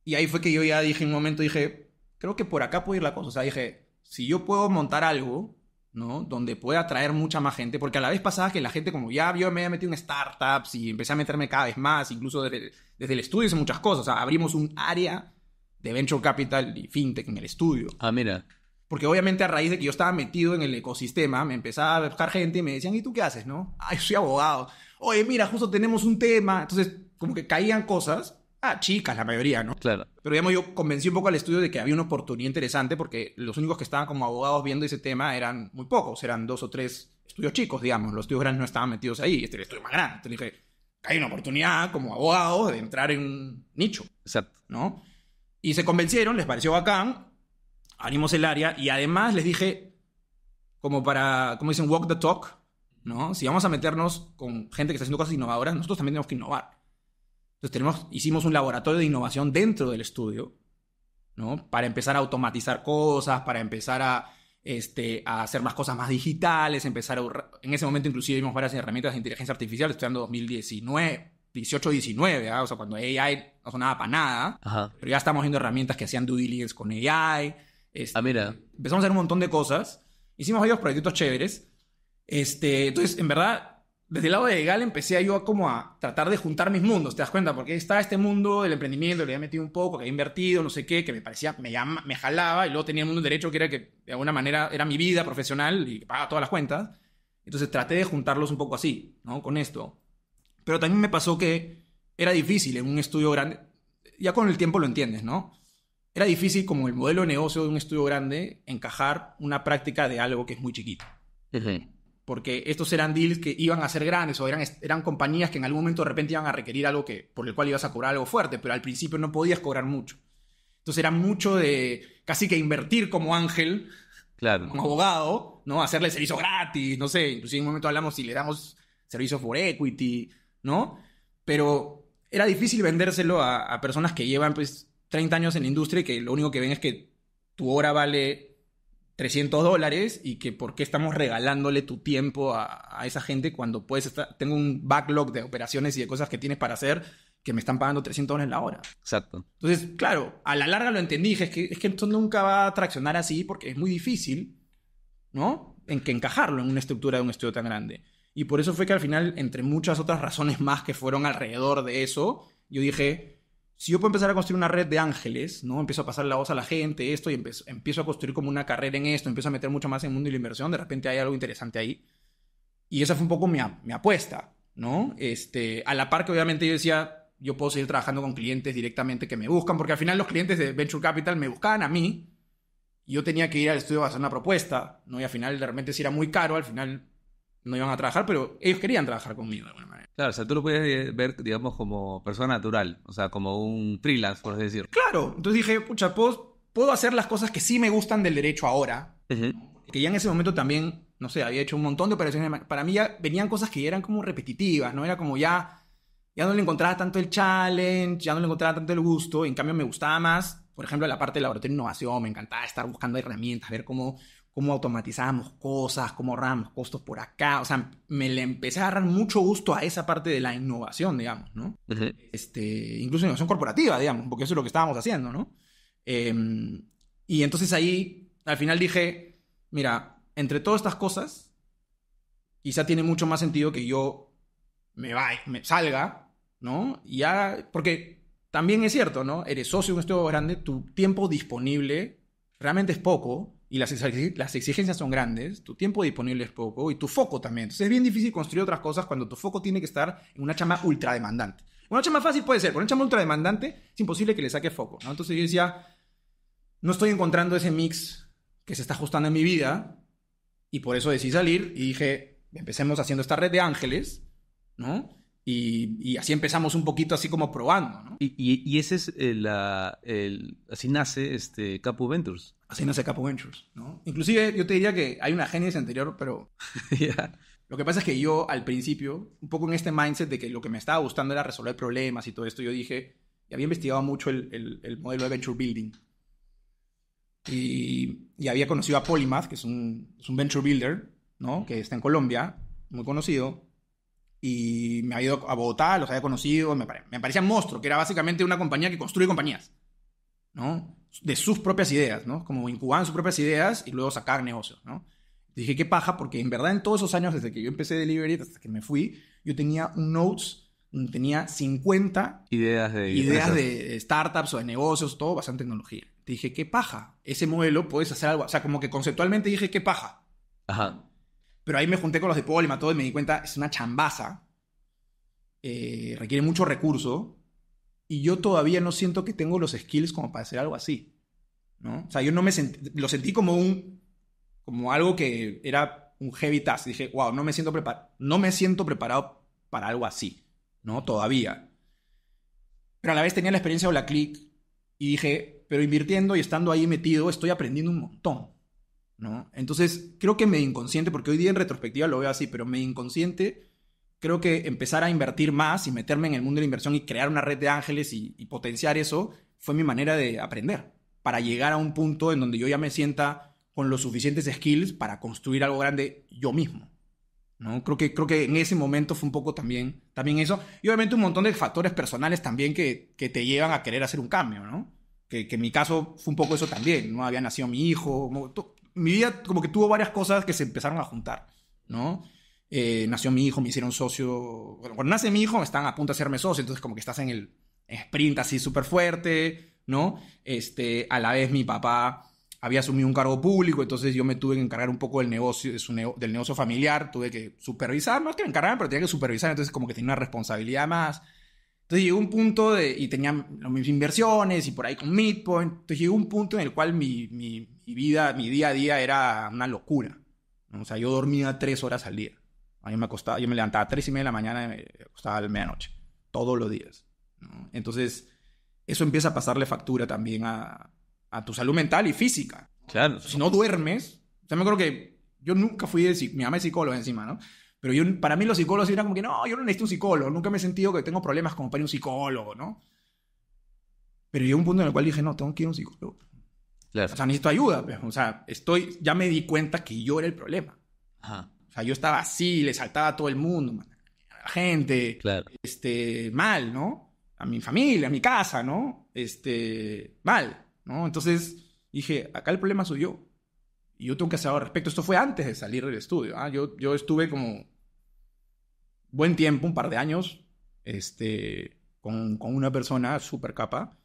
Y ahí fue que yo ya dije, en un momento dije, creo que por acá puede ir la cosa. O sea, dije, si yo puedo montar algo, ¿no? Donde pueda atraer mucha más gente, porque a la vez pasaba que la gente, como ya yo me había metido en startups y empecé a meterme cada vez más, incluso desde el estudio hice muchas cosas. O sea, abrimos un área de Venture Capital y FinTech en el estudio. Ah, mira. Porque obviamente a raíz de que yo estaba metido en el ecosistema, me empezaba a buscar gente y me decían, ¿y tú qué haces, no? Ay, soy abogado. Oye, mira, justo tenemos un tema. Entonces, como que caían cosas. Chicas la mayoría, ¿no? Claro. Pero digamos, yo convencí un poco al estudio de que había una oportunidad interesante porque los únicos que estaban como abogados viendo ese tema eran muy pocos. Eran 2 o 3 estudios chicos, digamos. Los estudios grandes no estaban metidos ahí. Este era el estudio más grande. Entonces dije, hay una oportunidad como abogado de entrar en un nicho. Exacto. ¿No? Y se convencieron, les pareció bacán. Abrimos el área y además les dije, como para, como dicen, walk the talk, ¿no? Si vamos a meternos con gente que está haciendo cosas innovadoras, nosotros también tenemos que innovar. Entonces hicimos un laboratorio de innovación dentro del estudio, ¿no? Para empezar a automatizar cosas, para empezar a hacer más cosas más digitales, empezar a en ese momento inclusive vimos varias herramientas de inteligencia artificial, estoy hablando de 2019, 18, 19, ¿eh? O sea, cuando AI no sonaba para nada. Ajá. Pero ya estamos viendo herramientas que hacían due diligence con AI. Mira. Empezamos a hacer un montón de cosas. Hicimos varios proyectos chéveres. Entonces, en verdad, desde el lado de legal empecé yo como a tratar de juntar mis mundos, ¿te das cuenta? Porque está este mundo del emprendimiento, le había metido un poco, que había invertido, no sé qué, que me parecía, me jalaba, y luego tenía el mundo del derecho que era que de alguna manera era mi vida profesional y que pagaba todas las cuentas. Entonces traté de juntarlos un poco así, ¿no? Con esto. Pero también me pasó que era difícil en un estudio grande, ya con el tiempo lo entiendes, ¿no? Era difícil como el modelo de negocio de un estudio grande encajar una práctica de algo que es muy chiquito. Uh-huh. Porque estos eran deals que iban a ser grandes o eran compañías que en algún momento de repente iban a requerir algo por el cual ibas a cobrar algo fuerte, pero al principio no podías cobrar mucho. Entonces era mucho de casi que invertir como ángel, claro, como abogado, ¿no? Hacerle servicio gratis, no sé, inclusive en un momento hablamos si le damos servicio for equity, ¿no? Pero era difícil vendérselo a personas que llevan pues 30 años en la industria y que lo único que ven es que tu hora vale $300 y que por qué estamos regalándole tu tiempo a esa gente cuando puedes tengo un backlog de operaciones y de cosas que tienes para hacer que me están pagando $300 la hora. Exacto. Entonces, claro, a la larga lo entendí, dije, es que esto nunca va a traccionar así porque es muy difícil, ¿no? En que encajarlo en una estructura de un estudio tan grande. Y por eso fue que al final, entre muchas otras razones más que fueron alrededor de eso, yo dije, si yo puedo empezar a construir una red de ángeles, ¿no? Empiezo a pasar la voz a la gente, esto, y empiezo a construir como una carrera en esto, empiezo a meter mucho más en el mundo de la inversión, de repente hay algo interesante ahí. Y esa fue un poco mi apuesta, ¿no? A la par que obviamente yo decía, yo puedo seguir trabajando con clientes directamente que me buscan, porque al final los clientes de Venture Capital me buscaban a mí, y yo tenía que ir al estudio a hacer una propuesta, ¿no? Y al final, de repente, si era muy caro, al final no iban a trabajar, pero ellos querían trabajar conmigo de alguna manera. Claro, o sea, tú lo puedes ver, digamos, como persona natural, o sea, como un freelance, por así decirlo. Claro, entonces dije, pucha, puedo hacer las cosas que sí me gustan del derecho ahora, Uh-huh. que ya en ese momento también, no sé, había hecho un montón de operaciones, para mí ya venían cosas que ya eran como repetitivas, ¿no? Era como ya no le encontraba tanto el challenge, ya no le encontraba tanto el gusto, en cambio me gustaba más, por ejemplo, la parte de laboratorio de innovación, me encantaba estar buscando herramientas, ver cómo automatizábamos cosas, cómo ahorrábamos costos por acá, o sea, me le empecé a agarrar mucho gusto a esa parte de la innovación, digamos, ¿no? Uh-huh. Incluso innovación corporativa, digamos, porque eso es lo que estábamos haciendo, ¿no? Y entonces ahí, al final dije, mira, entre todas estas cosas, quizá tiene mucho más sentido que yo me salga, ¿no? Y ya, porque también es cierto, ¿no? Eres socio de un estudio grande, tu tiempo disponible realmente es poco, y las exigencias son grandes, tu tiempo disponible es poco, y tu foco también. Entonces es bien difícil construir otras cosas cuando tu foco tiene que estar en una chamba ultra demandante. Una chamba fácil puede ser, pero una chamba ultra demandante es imposible que le saque foco, ¿no? Entonces yo decía, no estoy encontrando ese mix que se está ajustando en mi vida, y por eso decidí salir, y dije, empecemos haciendo esta red de ángeles, ¿no? Y así empezamos un poquito así como probando, ¿no? Y ese es así nace Capu Ventures. Así nace Capu Ventures, ¿no? Inclusive yo te diría que hay una génesis anterior, pero Yeah. lo que pasa es que yo al principio, un poco en este mindset de que lo que me estaba gustando era resolver problemas y todo esto, yo dije, y había investigado mucho el modelo de Venture Building. Y había conocido a Polymath, que es un Venture Builder, ¿no? Que está en Colombia, muy conocido. Y me había ido a Bogotá, los había conocido, me parecía monstruo, que era básicamente una compañía que construye compañías, ¿no? De sus propias ideas, ¿no? Como incubaban sus propias ideas y luego sacaban negocios, ¿no? Dije, qué paja, porque en verdad en todos esos años, desde que yo empecé Delivery hasta que me fui, yo tenía un notes donde tenía 50 Ideas de startups o de negocios, todo basado en tecnología. Te dije, qué paja, ese modelo puedes hacer algo. O sea, como que conceptualmente dije, qué paja. Ajá. Pero ahí me junté con los de Polymath todo y me di cuenta, es una chambaza, requiere mucho recurso y yo todavía no siento que tengo los skills como para hacer algo así, ¿no? O sea, yo no me sentí, lo sentí como algo que era un heavy task. Dije, wow, no me siento preparado para algo así, ¿no? Todavía. Pero a la vez tenía la experiencia de Black Click y dije, pero invirtiendo y estando ahí metido, estoy aprendiendo un montón, ¿no? Entonces, creo que medio inconsciente, porque hoy día en retrospectiva lo veo así, pero medio inconsciente, creo que empezar a invertir más y meterme en el mundo de la inversión y crear una red de ángeles y potenciar eso fue mi manera de aprender, para llegar a un punto en donde yo ya me sienta con los suficientes skills para construir algo grande yo mismo, ¿no? Creo que en ese momento fue un poco también eso. Y obviamente un montón de factores personales también que te llevan a querer hacer un cambio, ¿no? Que en mi caso fue un poco eso también, ¿no? Había nacido mi hijo. Mi vida como que tuvo varias cosas que se empezaron a juntar, ¿no? Nació mi hijo, me hicieron socio. Bueno, cuando nace mi hijo están a punto de hacerme socio, entonces como que estás en el sprint así súper fuerte, ¿no? A la vez mi papá había asumido un cargo público, entonces yo me tuve que encargar un poco del negocio, del negocio familiar, tuve que supervisar, no es que me encargaran, pero tenía que supervisar, entonces como que tenía una responsabilidad más. Entonces llegó un punto y tenía mis inversiones y por ahí con Midpoint, entonces llegó un punto en el cual mi vida, mi día a día era una locura, ¿no? O sea, yo dormía 3 horas al día. A mí me acostaba, yo me levantaba a 3:30 de la mañana y me acostaba a la medianoche, todos los días, ¿no? Entonces, eso empieza a pasarle factura también a tu salud mental y física. Claro. Si no duermes, o sea, me acuerdo que yo nunca fui mi mamá es psicóloga encima, ¿no? Pero para mí los psicólogos eran como que, no, yo no necesito un psicólogo, nunca me he sentido que tengo problemas como para ir a un psicólogo, ¿no? Pero llegó un punto en el cual dije, no, tengo que ir a un psicólogo. Claro. O sea, necesito ayuda, pues. O sea, ya me di cuenta que yo era el problema. Ajá. O sea, yo estaba así, le saltaba a todo el mundo, man, a la gente, Claro. mal, ¿no? A mi familia, a mi casa, ¿no? Mal, ¿no? Entonces dije, acá el problema soy yo. Y yo tengo que hacer algo al respecto. Esto fue antes de salir del estudio, ¿ah? Yo estuve como buen tiempo, un par de años, con una persona súper capa,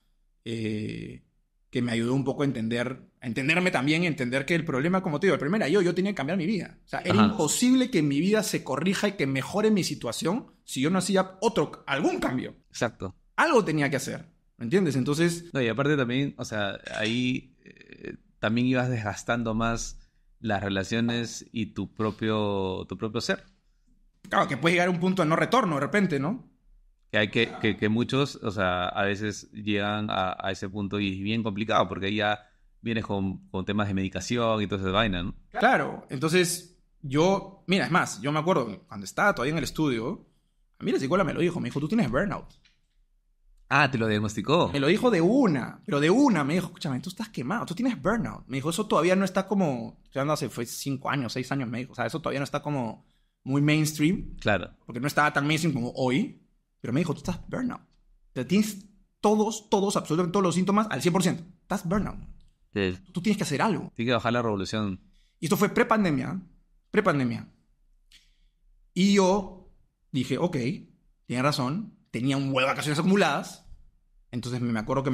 que me ayudó un poco a entenderme también y entender que el problema, como te digo, el problema era yo tenía que cambiar mi vida. O sea, era imposible que mi vida se corrija y que mejore mi situación si yo no hacía algún cambio. Exacto. Algo tenía que hacer, ¿me entiendes? Entonces... No, y aparte también, o sea, ahí también ibas desgastando más las relaciones y tu propio ser. Claro, que puede llegar a un punto de no retorno de repente, ¿no? Que hay que muchos, o sea, a veces llegan a ese punto y es bien complicado porque ahí ya vienes con temas de medicación y toda esa vaina, ¿no? Claro, entonces mira, es más, yo me acuerdo que cuando estaba todavía en el estudio, a mí la psicóloga me lo dijo, tú tienes burnout. Ah, ¿te lo diagnosticó? Me lo dijo pero de una, me dijo, escúchame, tú estás quemado, tú tienes burnout. Me dijo, eso todavía no está como, fue 5 años, 6 años, me dijo, o sea, eso todavía no está como muy mainstream. Claro. Porque no estaba tan mainstream como hoy, pero me dijo, tú estás burnout. O sea, tienes absolutamente todos los síntomas al 100%. Estás burnout. Sí. Tú tienes que hacer algo. Tienes que bajar la revolución. Y esto fue prepandemia. Y yo dije, ok, tiene razón, tenía un huevo de vacaciones acumuladas. Entonces me acuerdo que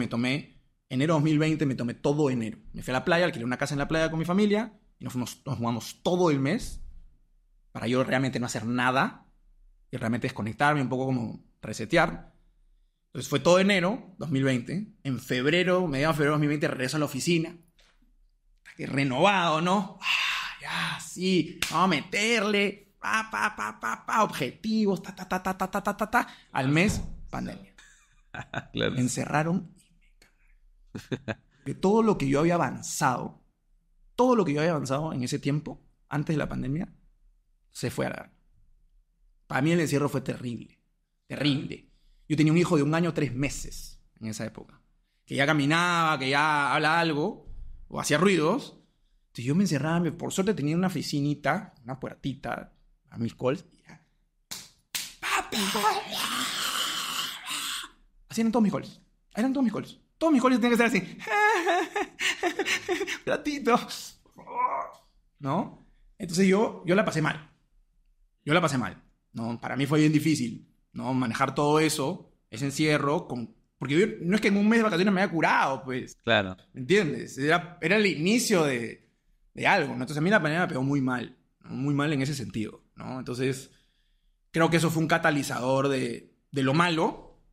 enero de 2020 me tomé todo enero. Me fui a la playa, alquilé una casa en la playa con mi familia y nos jugamos todo el mes para yo realmente no hacer nada y realmente desconectarme, un poco como resetear. Entonces fue todo enero 2020. En febrero, mediados de febrero 2020, regreso a la oficina. Renovado, ¿no? Ya, sí, vamos a meterle. Objetivos, Al mes, pandemia. Claro. Me encerraron y me cagaron. De todo lo que yo había avanzado en ese tiempo, antes de la pandemia, se fue a la... Para mí el encierro fue terrible. Yo tenía un hijo de 1 año 3 meses en esa época, que ya caminaba, que ya habla algo, o hacía ruidos. Entonces yo me encerraba, por suerte tenía una oficinita, una puertita a mis calls. Así eran todos mis calls. todos mis colegas tenían que estar así. Platito. ¿No? Entonces yo la pasé mal. ¿No? Para mí fue bien difícil, ¿no? Manejar todo eso, ese encierro, porque yo, no es que en un mes de vacaciones me haya curado, pues. Claro. ¿Me entiendes? Era el inicio de algo, ¿no? Entonces a mí la pandemia me pegó muy mal, ¿no? Muy mal en ese sentido, ¿no? Entonces creo que eso fue un catalizador de lo malo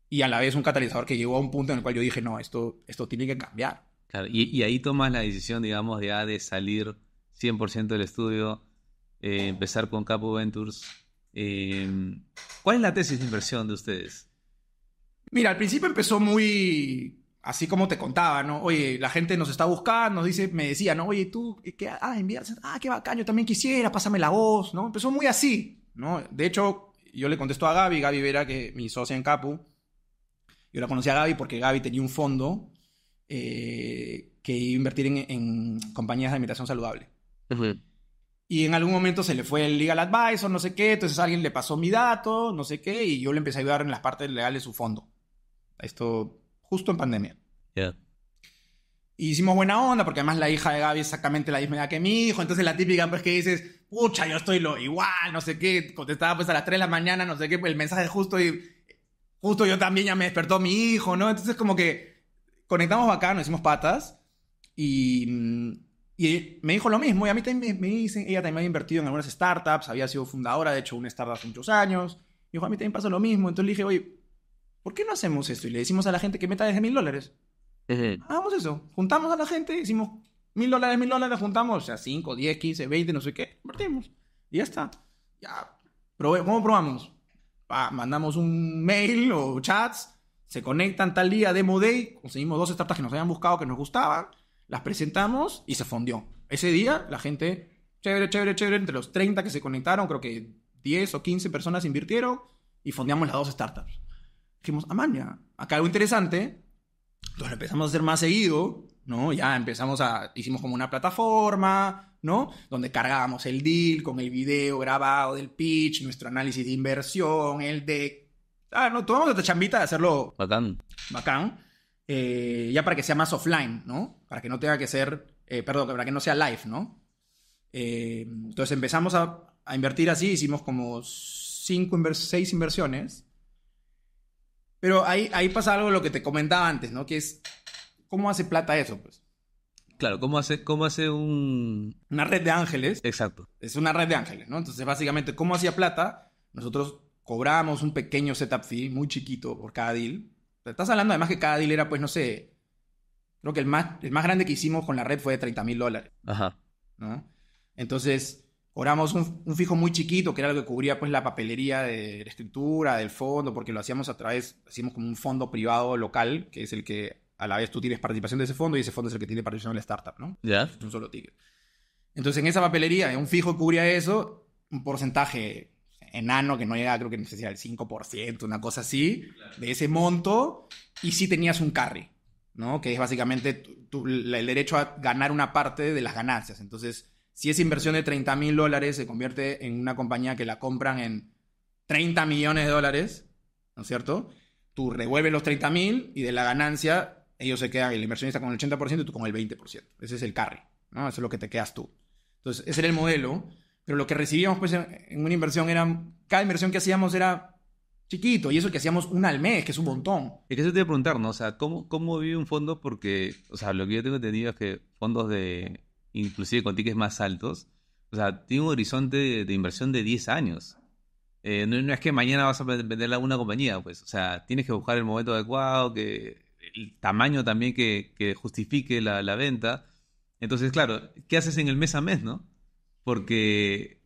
y a la vez un catalizador que llegó a un punto en el cual yo dije, no, esto tiene que cambiar. Claro, y ahí tomas la decisión, digamos, ya de salir 100% del estudio, empezar con Capu Ventures. ¿Cuál es la tesis de inversión de ustedes? Mira, al principio empezó muy así como te contaba, ¿no? Oye, la gente nos está buscando, me decía, ¿no? Oye, tú, ¿qué? Envías, qué bacán, yo también quisiera, pásame la voz, ¿no? Empezó muy así, ¿no? De hecho, yo le contesto a Gaby Vera, que mi socia en Capu. Yo la conocí a Gaby porque Gaby tenía un fondo que iba a invertir en compañías de alimentación saludable. Uh-huh. Y en algún momento se le fue el legal advisor, no sé qué, entonces alguien le pasó mi dato, no sé qué, y yo le empecé a ayudar en las partes legales de su fondo. Esto justo en pandemia. Yeah. Y hicimos buena onda, porque además la hija de Gaby es exactamente la misma edad que mi hijo, entonces la típica pues que dices, pucha, yo estoy igual, no sé qué, contestaba pues a las 3 de la mañana, no sé qué, el mensaje justo yo también ya me despertó mi hijo, ¿no? Entonces como que conectamos bacán, nos hicimos patas, y me dijo lo mismo, y a mí también me dicen, ella también había invertido en algunas startups, había sido fundadora, de hecho, una startup hace muchos años, y dijo, a mí también pasa lo mismo, entonces le dije, oye, ¿por qué no hacemos esto? Y le decimos a la gente que meta desde $1,000. Uh-huh. Hagamos eso. Juntamos a la gente, hicimos $1,000, juntamos, o sea, 5, 10, 15, 20, no sé qué, invertimos. Y ya está. Ya. ¿Cómo probamos? Mandamos un mail o chats, se conectan tal día, Demo Day, conseguimos 2 startups que nos habían buscado, que nos gustaban, las presentamos y se fondió. Ese día, la gente, chévere, entre los 30 que se conectaron, creo que 10 o 15 personas invirtieron y fondeamos las 2 startups. Dijimos, maña, acá algo interesante. Entonces lo empezamos a hacer más seguido, ¿no? Ya hicimos como una plataforma, ¿no? Donde cargábamos el deal con el video grabado del pitch, nuestro análisis de inversión, el deck. No, tomamos esta chambita de hacerlo bacán. Ya para que sea más offline, ¿no? Para que no tenga que ser, para que no sea live, ¿no? Entonces empezamos a invertir así, hicimos como 6 inversiones. Pero ahí pasa algo de lo que te comentaba antes, ¿no? Que es, ¿cómo hace plata eso, pues? Claro, ¿cómo hace una red de ángeles? Exacto. Es una red de ángeles, ¿no? Entonces, básicamente, ¿cómo hacía plata? Nosotros cobrábamos un pequeño setup fee, muy chiquito, por cada deal. Estás hablando además que cada deal era, pues, no sé, creo que el más grande que hicimos con la red fue de $30,000. Ajá. ¿No? Entonces, cobramos un fijo muy chiquito, que era lo que cubría pues la papelería de la escritura, del fondo, porque lo hacíamos hacíamos como un fondo privado local, que es el que a la vez tú tienes participación de ese fondo y ese fondo es el que tiene participación en la startup, ¿no? Ya. Es un solo ticket. Entonces en esa papelería, un fijo cubría eso, un porcentaje enano que no llega, creo que no sé si era el 5%, una cosa así, de ese monto, y sí tenías un carry, ¿no? Que es básicamente el derecho a ganar una parte de las ganancias. Entonces, si esa inversión de $30,000 se convierte en una compañía que la compran en $30 millones, ¿no es cierto? Tú revuelves los 30,000 y de la ganancia ellos se quedan, el inversionista con el 80% y tú con el 20%. Ese es el carry, ¿no? Eso es lo que te quedas tú. Entonces, ese era el modelo, pero lo que recibíamos pues en una inversión cada inversión que hacíamos era chiquito, y eso que hacíamos una al mes, que es un montón. Es que eso te iba a preguntar, ¿no? O sea, ¿cómo vive un fondo? Porque, o sea, lo que yo tengo entendido es que fondos inclusive con tickets más altos, o sea, tiene un horizonte de inversión de 10 años. No es que mañana vas a venderle a una compañía, pues, o sea, tienes que buscar el momento adecuado, el tamaño también que justifique la venta. Entonces, claro, ¿qué haces en el mes a mes, no? Porque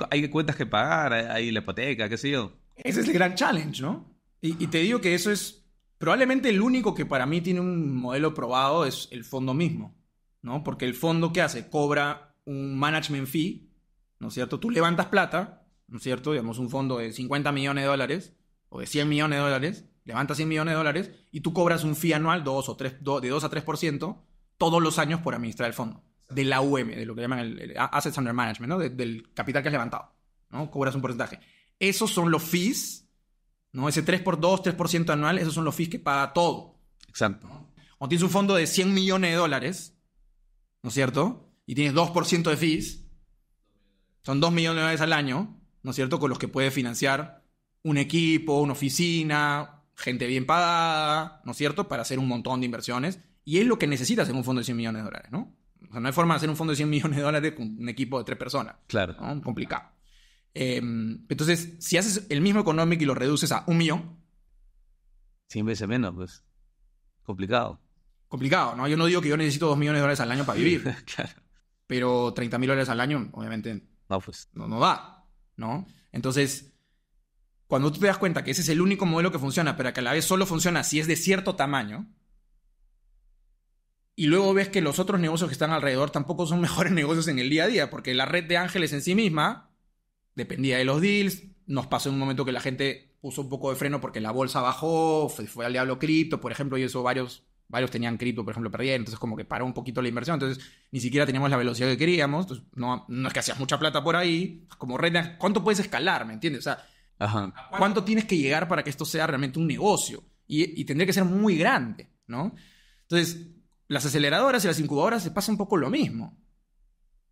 hay cuentas que pagar, hay la hipoteca, qué sé yo. Ese es el gran challenge, ¿no? Y te digo que eso es probablemente el único que para mí tiene un modelo probado es el fondo mismo, ¿no? Porque el fondo, ¿qué hace? Cobra un management fee, ¿no es cierto? Tú levantas plata, ¿no es cierto? Digamos, un fondo de $50 millones o de $100 millones, levantas $100 millones y tú cobras un fee anual de 2 a 3% todos los años por administrar el fondo. De la UM, de lo que llaman el Assets Under Management, ¿no? Del capital que has levantado, ¿no? Cobras un porcentaje. Esos son los fees, ¿no? Ese 3% anual, esos son los fees que paga todo. Exacto. Cuando tienes un fondo de $100 millones, ¿no es cierto? Y tienes 2% de fees, son $2 millones al año, ¿no es cierto? Con los que puedes financiar un equipo, una oficina, gente bien pagada, ¿no es cierto? Para hacer un montón de inversiones. Y es lo que necesitas en un fondo de $100 millones, ¿no? O sea, no hay forma de hacer un fondo de $100 millones con un equipo de 3 personas. Claro. ¿No? Complicado. Entonces, si haces el mismo economic y lo reduces a $1 millón... 100 veces menos, pues. Complicado. Complicado, ¿no? Yo no digo que yo necesito $2 millones al año para vivir. Claro. Pero $30,000 al año, obviamente, No, pues. no da, ¿no? Entonces, cuando tú te das cuenta que ese es el único modelo que funciona, pero que a la vez solo funciona si es de cierto tamaño, y luego ves que los otros negocios que están alrededor tampoco son mejores negocios en el día a día, porque la red de ángeles en sí misma dependía de los deals. Nos pasó en un momento que la gente puso un poco de freno porque la bolsa bajó, fue al diablo cripto, por ejemplo, y eso varios tenían cripto, por ejemplo, perdían, entonces como que paró un poquito la inversión, entonces ni siquiera teníamos la velocidad que queríamos, entonces no es que hacías mucha plata por ahí, como red de, ¿cuánto puedes escalar, me entiendes? O sea, Ajá. ¿cuánto tienes que llegar para que esto sea realmente un negocio? Y tendría que ser muy grande, ¿no? Entonces, las aceleradoras y las incubadoras se pasa un poco lo mismo,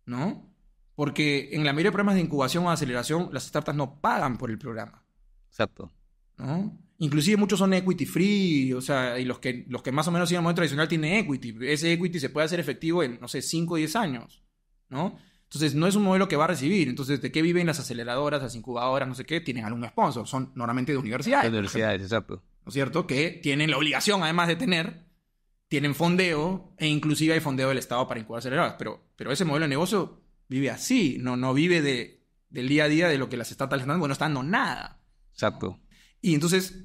¿no? Porque en la mayoría de programas de incubación o aceleración, las startups no pagan por el programa. Exacto. ¿No? Inclusive muchos son equity free, o sea, y los que más o menos siguen el modelo tradicional tienen equity. Ese equity se puede hacer efectivo en, no sé, 5 o 10 años, ¿no? Entonces, no es un modelo que va a recibir. Entonces, ¿de qué viven las aceleradoras, las incubadoras, no sé qué? Tienen algún sponsor. Son normalmente de universidades. De universidades, exacto. ¿No es cierto? Que tienen la obligación, además de tienen fondeo, e inclusive hay fondeo del Estado para incubar aceleradoras. Pero ese modelo de negocio vive así, no vive del día a día de lo que las startups están dando, no están dando nada. Exacto. Y entonces,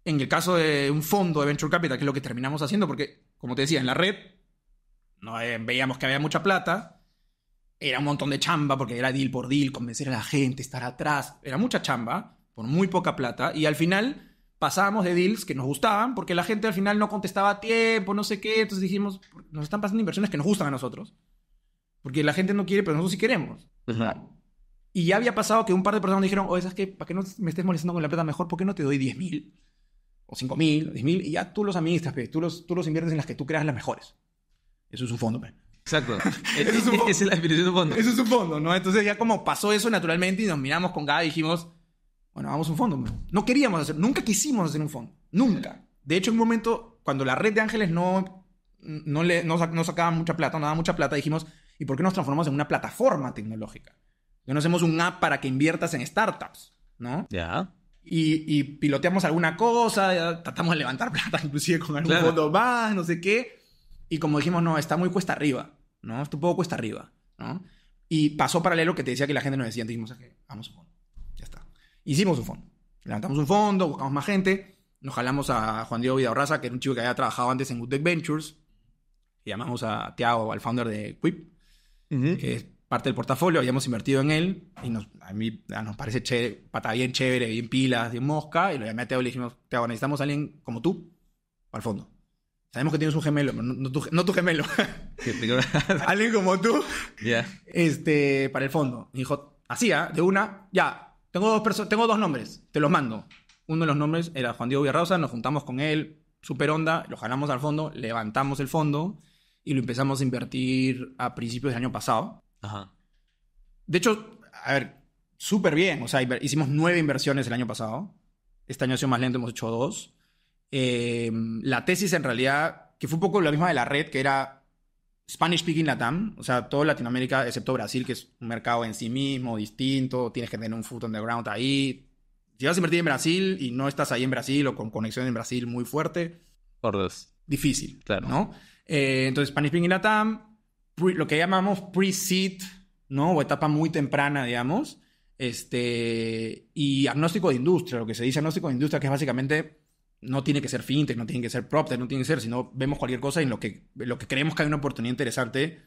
en el caso de un fondo de Venture Capital, que es lo que terminamos haciendo, porque, como te decía, en la red no veíamos que había mucha plata, era un montón de chamba, porque era deal por deal, convencer a la gente, estar atrás, era mucha chamba, por muy poca plata, y al final pasábamos de deals que nos gustaban, porque la gente al final no contestaba a tiempo, no sé qué, entonces dijimos, nos están pasando inversiones que nos gustan a nosotros, porque la gente no quiere, pero nosotros sí queremos. Ajá. Y ya había pasado que un par de personas me dijeron, oye, ¿sabes qué? ¿Para que no me estés molestando con la plata mejor? ¿Por qué no te doy 10,000? O 5,000, 10,000, y ya tú los administras, pe. Tú los inviertes en las que tú creas las mejores. Eso es un fondo, pe. Exacto. Esa es la definición de un fondo. Eso es un fondo, ¿no? Entonces ya como pasó eso naturalmente y nos miramos con Gaby y dijimos, bueno, hagamos un fondo, pe. Nunca quisimos hacer un fondo. Nunca. De hecho, en un momento, cuando la red de ángeles no sacaba mucha plata, no daba mucha plata, dijimos, ¿y por qué nos transformamos en una plataforma tecnológica? Ya no hacemos un app para que inviertas en startups, ¿no? Ya. Y piloteamos alguna cosa, tratamos de levantar plata inclusive con algún fondo más, no sé qué. Y como dijimos, no, está muy cuesta arriba, ¿no? Está un poco cuesta arriba, ¿no? Y pasó paralelo que te decía que la gente nos decía, dijimos, vamos a un fondo. Ya está. Hicimos un fondo. Levantamos un fondo, buscamos más gente, nos jalamos a Juan Diego Vidaurraza, que era un chico que había trabajado antes en Goodtech Ventures, y llamamos a Thiago, al founder de Quip, que es parte del portafolio, habíamos invertido en él, y a mí nos parece chévere, pata bien chévere, bien pilas, bien mosca, y lo llamé a Thiago y le dijimos, Thiago, necesitamos a alguien como tú para el fondo. Sabemos que tienes un gemelo, pero no tu gemelo. Alguien como tú para el fondo. Y dijo, así, de una, ya, tengo dos nombres, te los mando. Uno de los nombres era Juan Diego Villarrosa, nos juntamos con él, super onda, lo jalamos al fondo, levantamos el fondo y lo empezamos a invertir a principios del año pasado. Ajá. De hecho, a ver, súper bien. O sea, hicimos 9 inversiones el año pasado. Este año ha sido más lento, hemos hecho 2. La tesis en realidad, que fue un poco la misma de la red, que era Spanish Speaking Latam. O sea, toda Latinoamérica, excepto Brasil, que es un mercado en sí mismo, distinto. Tienes que tener un foot on the ground ahí. Si vas a invertir en Brasil y no estás ahí en Brasil o con conexión en Brasil muy fuerte, por dos. Difícil, claro, ¿no? Entonces, Spanish Speaking Latam, lo que llamamos pre-seed, ¿no? O etapa muy temprana, digamos. Y agnóstico de industria, lo que se dice agnóstico de industria, que es básicamente no tiene que ser fintech, no tiene que ser proptech, no tiene que ser, sino vemos cualquier cosa en lo que creemos que hay una oportunidad interesante,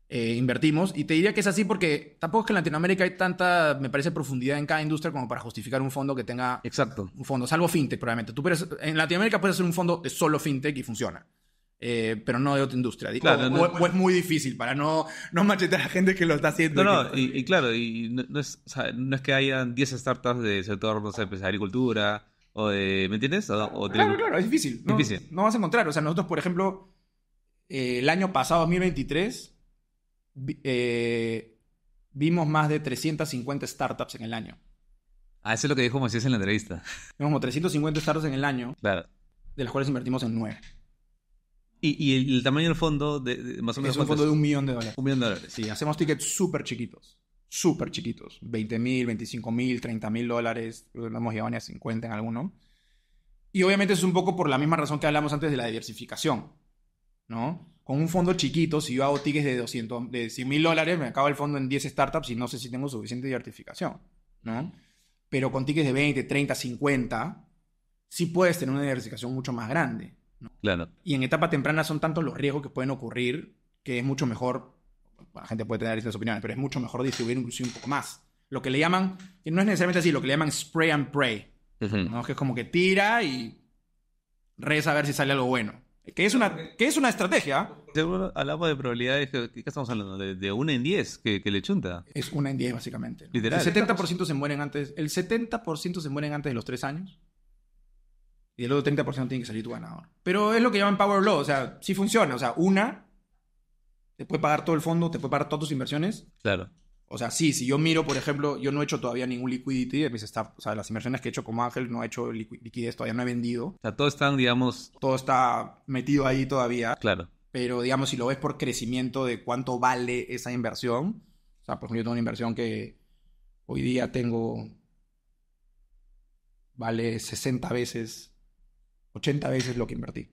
invertimos. Y te diría que es así porque tampoco es que en Latinoamérica hay tanta, me parece, profundidad en cada industria como para justificar un fondo que tenga... Exacto. Un fondo, salvo fintech, probablemente. En Latinoamérica puedes hacer un fondo de solo fintech y funciona. Pero no de otra industria. Claro, o es muy difícil para no machetear a la gente que lo está haciendo. Y claro, y no es que hayan 10 startups de sector, no sé, pues, agricultura, ¿Me entiendes? Claro, es difícil. No, Difícil. no vas a encontrar. O sea, nosotros, por ejemplo, el año pasado, 2023, vimos más de 350 startups en el año. Eso es lo que dijo Moisés en la entrevista. Vimos como 350 startups en el año, Claro. de las cuales invertimos en 9. ¿Y el tamaño del fondo, más o menos Es un fondo de $1 millón. $1 millón. Sí, hacemos tickets súper chiquitos. Súper chiquitos. 20,000, 25,000, $30,000. No hemos llegado ni a 50 en alguno. Y obviamente es un poco por la misma razón que hablamos antes de la diversificación, ¿no? Con un fondo chiquito, si yo hago tickets de $100,000, me acaba el fondo en 10 startups y no sé si tengo suficiente diversificación, ¿no? Pero con tickets de 20, 30, 50, sí puedes tener una diversificación mucho más grande, ¿no? Claro. Y en etapa temprana son tantos los riesgos que pueden ocurrir que es mucho mejor, la gente puede tener distintas opiniones, pero es mucho mejor distribuir inclusive un poco más. Lo que le llaman, que no es necesariamente así, lo que le llaman spray and pray, ¿no? Que es como que tira y reza a ver si sale algo bueno. Que es una estrategia. Seguro hablamos de probabilidades, ¿qué estamos hablando? De 1 en 10 que le chunta. Es 1 en 10 básicamente, ¿no? Literal. El 70% se mueren antes de los 3 años. Y el otro 30% tiene que salir tu ganador. Pero es lo que llaman Power Law. O sea, sí funciona. O sea, te puede pagar todo el fondo, te puede pagar todas tus inversiones. Claro. O sea, sí, si yo miro, por ejemplo, yo no he hecho todavía ningún liquidity de mis staff. O sea, las inversiones que he hecho como Ángel no he hecho liquidez, todavía no he vendido. O sea, todos están, digamos... Todo está metido ahí todavía. Claro. Pero, digamos, si lo ves por crecimiento de cuánto vale esa inversión. O sea, por ejemplo, yo tengo una inversión que hoy día vale 60 veces, 80 veces lo que invertí.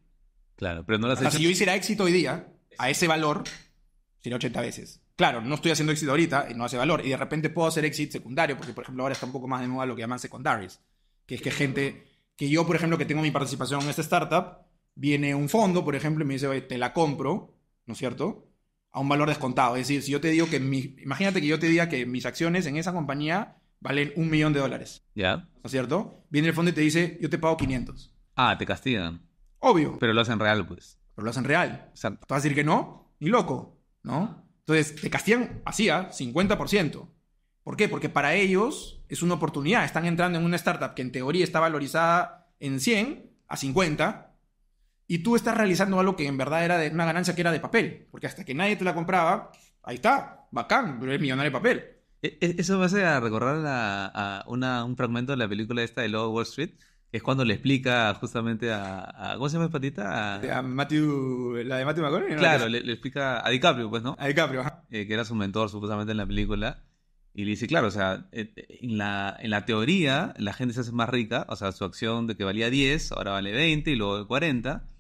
Claro, pero no lo has O sea, hecho... si yo hiciera éxito hoy día, a ese valor, sería 80 veces. Claro, no estoy haciendo éxito ahorita y no hace valor. Y de repente puedo hacer éxito secundario, porque, por ejemplo, ahora está un poco más de moda lo que llaman secondaries. Que es que gente, que yo, por ejemplo, que tengo mi participación en esta startup, viene un fondo, por ejemplo, y me dice, oye, te la compro, ¿no es cierto? A un valor descontado. Es decir, si yo te digo imagínate que yo te diga que mis acciones en esa compañía valen $1 millón. Ya. ¿No es cierto? Viene el fondo y te dice, yo te pago 500. Te castigan. Obvio. Pero lo hacen real, pues. Pero lo hacen real. Exacto. ¿Te vas a decir que no? Ni loco, ¿no? Entonces, te castigan así, 50%. ¿Por qué? Porque para ellos es una oportunidad. Están entrando en una startup que en teoría está valorizada en 100 a 50 y tú estás realizando algo que en verdad era de una ganancia que era de papel. Porque hasta que nadie te la compraba, ahí está, bacán, pero eres millonario de papel. Eso me hace a recordar un fragmento de la película esta de Lobo Wall Street, que es cuando le explica justamente ¿cómo se llama el patita? A Matthew, la de Matthew McConaughey, ¿no? Claro, le explica a DiCaprio, pues, ¿no? A DiCaprio, ajá. Que era su mentor supuestamente en la película. Y le dice, claro, o sea, en la teoría la gente se hace más rica, o sea, su acción de que valía 10, ahora vale 20 y luego 40,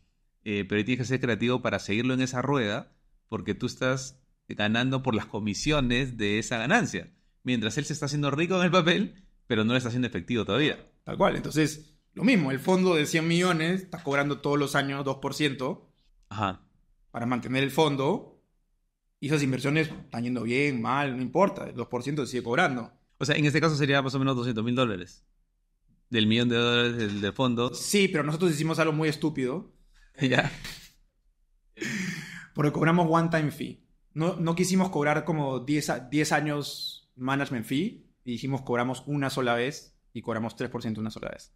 pero tienes que ser creativo para seguirlo en esa rueda, porque tú estás ganando por las comisiones de esa ganancia, mientras él se está haciendo rico en el papel, pero no lo está haciendo efectivo todavía. Tal cual, entonces, lo mismo, el fondo de 100 millones está cobrando todos los años 2% Ajá. para mantener el fondo. Y esas inversiones están yendo bien, mal, no importa. El 2% se sigue cobrando. O sea, en este caso sería más o menos $200,000. Del $1 millón del fondo. Sí, pero nosotros hicimos algo muy estúpido. Ya. Porque cobramos one time fee. No quisimos cobrar como 10 años management fee. Y dijimos cobramos una sola vez. Y cobramos 3% una sola vez.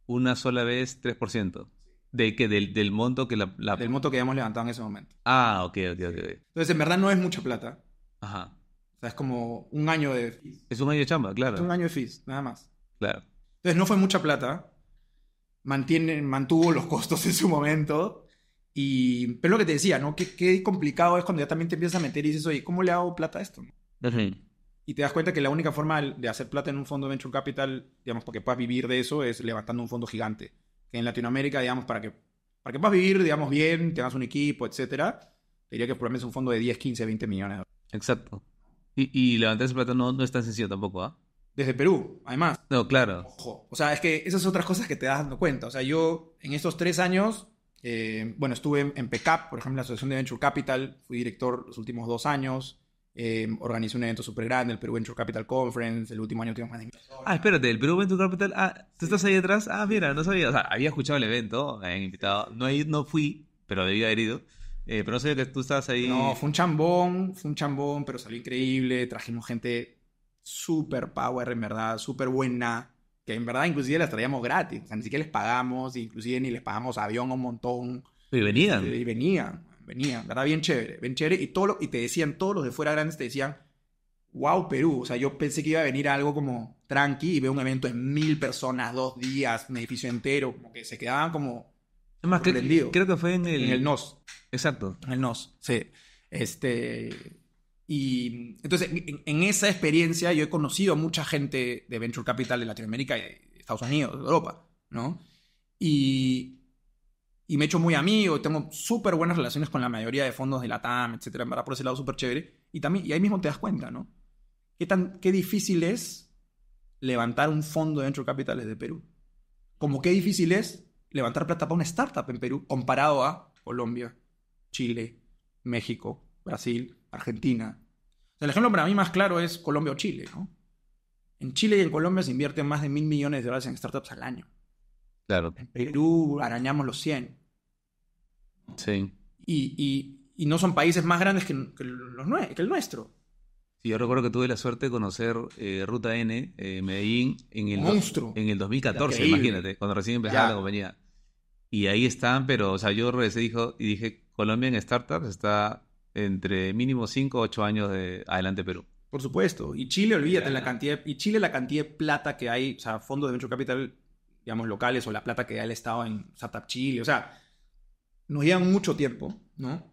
Una sola vez, 3%. ¿De qué? Del monto que Del monto que habíamos levantado en ese momento. Ok. Entonces, en verdad no es mucha plata. Ajá. O sea, es como un año de fees. Es un año de chamba, claro. Es un año de fees, nada más. Claro. Entonces, no fue mucha plata. Mantuvo los costos en su momento. Pero lo que te decía, ¿no? Qué complicado es cuando ya también te empiezas a meter y dices, oye, ¿cómo le hago plata a esto? Uh-huh. Y te das cuenta que la única forma de hacer plata en un fondo de venture capital, digamos, para que puedas vivir de eso, es levantando un fondo gigante. Que en Latinoamérica, digamos, para que puedas vivir, digamos, bien, tengas un equipo, etcétera, te diría que probablemente es un fondo de 10, 15, 20 millones. Exacto. Y levantar ese plata no es tan sencillo tampoco, ¿ah? Desde Perú, además. No, claro. Ojo. O sea, es que esas son otras cosas que te das dando cuenta. O sea, yo en estos 3 años, estuve en PECAP, por ejemplo, la Asociación de Venture Capital, fui director los últimos 2 años. Organizé un evento súper grande, el Perú Venture Capital Conference. El último año tuvimos más de 1,000 personas. Espérate, el Perú Venture Capital. ¿Tú estás ahí detrás? Mira, no sabía. O sea, había escuchado el evento, me habían invitado. No fui, pero debía haber ido. Pero no sabía que tú estabas ahí. No, fue un chambón, pero salió increíble. Trajimos gente súper power, en verdad, súper buena. que en verdad inclusive las traíamos gratis. O sea, ni siquiera les pagamos, inclusive ni les pagamos avión un montón. Y venían. Y venían, ¿verdad? Bien chévere, bien chévere. Y te decían, todos los de fuera grandes te decían, wow, Perú. O sea, yo pensé que iba a venir algo como tranqui y veo un evento de 1000 personas, 2 días, un edificio entero, como que se quedaban como Es más, sorprendidos. creo que fue en En el NOS. Exacto. En el NOS, sí. Y entonces, en esa experiencia yo he conocido a mucha gente de Venture Capital de Latinoamérica y de Estados Unidos, de Europa, ¿no? Y me he hecho muy amigo, tengo súper buenas relaciones con la mayoría de fondos de la TAM, etcétera, en verdad, por ese lado súper chévere. Y ahí mismo te das cuenta, ¿no? Qué difícil es levantar un fondo de Venture Capital desde Perú. Como qué difícil es levantar plata para una startup en Perú comparado a Colombia, Chile, México, Brasil, Argentina. O sea, el ejemplo para mí más claro es Colombia o Chile, ¿no? En Chile y en Colombia se invierten más de $1.000 millones en startups al año. Claro. En Perú arañamos los 100. Sí. Y no son países más grandes que el nuestro. Sí, yo recuerdo que tuve la suerte de conocer Ruta N, Medellín, Monstruo. en el 2014, Increíble. imagínate, cuando recién empezaba la compañía. Y ahí están, pero, o sea, yo regresé y dije, Colombia en startups está entre mínimo 5 o 8 años de adelante Perú. Por supuesto. Y Chile, olvídate, la cantidad de plata que hay, o sea, fondos de Venture Capital, digamos, locales, o la plata que da el Estado en Startup Chile, o sea, nos llevan mucho tiempo, ¿no?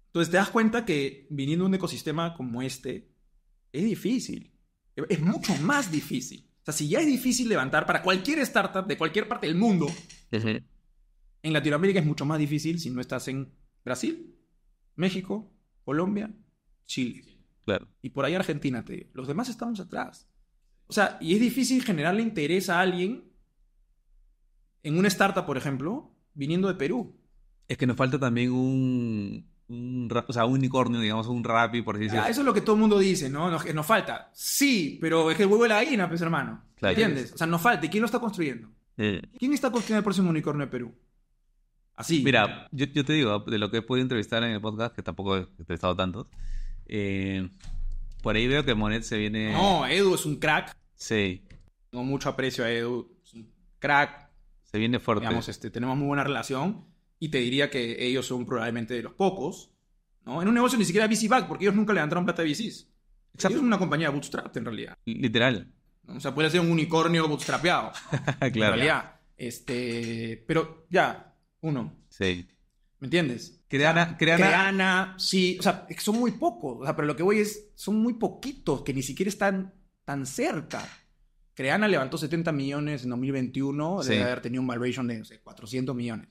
Entonces te das cuenta que viniendo de un ecosistema como este, es difícil. Es mucho más difícil. O sea, si ya es difícil levantar para cualquier startup de cualquier parte del mundo, en Latinoamérica es mucho más difícil si no estás en Brasil, México, Colombia, Chile. Claro. Y por ahí Argentina, te digo. Los demás estamos atrás. O sea, y es difícil generarle interés a alguien en una startup, por ejemplo, viniendo de Perú. Es que nos falta también un unicornio, digamos, un Rappi, por así decirlo. Eso es lo que todo el mundo dice, ¿no? Nos falta. Sí, pero es que el huevo de la gallina, pues, hermano. Claro. ¿Entiendes? O sea, nos falta. ¿Y quién lo está construyendo? ¿Quién está construyendo el próximo unicornio de Perú? Así. Mira, yo te digo, de lo que he podido entrevistar en el podcast, que tampoco he entrevistado tantos, por ahí veo que Monet se viene... No, Edu es un crack. Sí. Tengo mucho aprecio a Edu. Es un crack. Se viene fuerte. Digamos, tenemos muy buena relación. Y te diría que ellos son probablemente de los pocos, ¿no? En un negocio ni siquiera VC-back, porque ellos nunca levantaron plata de VCs. Exacto. Ellos son una compañía bootstrap, en realidad. Literal. ¿No? O sea, puede ser un unicornio bootstrapeado. Claro. En realidad. Pero ya, uno. Sí. ¿Me entiendes? Creana, sí. O sea, es que son muy pocos. O sea, pero lo que voy es, son muy poquitos que ni siquiera están tan cerca. Creana levantó 70 millones en 2021. Sí. Debe haber tenido un valuation de, no sé, 400 millones.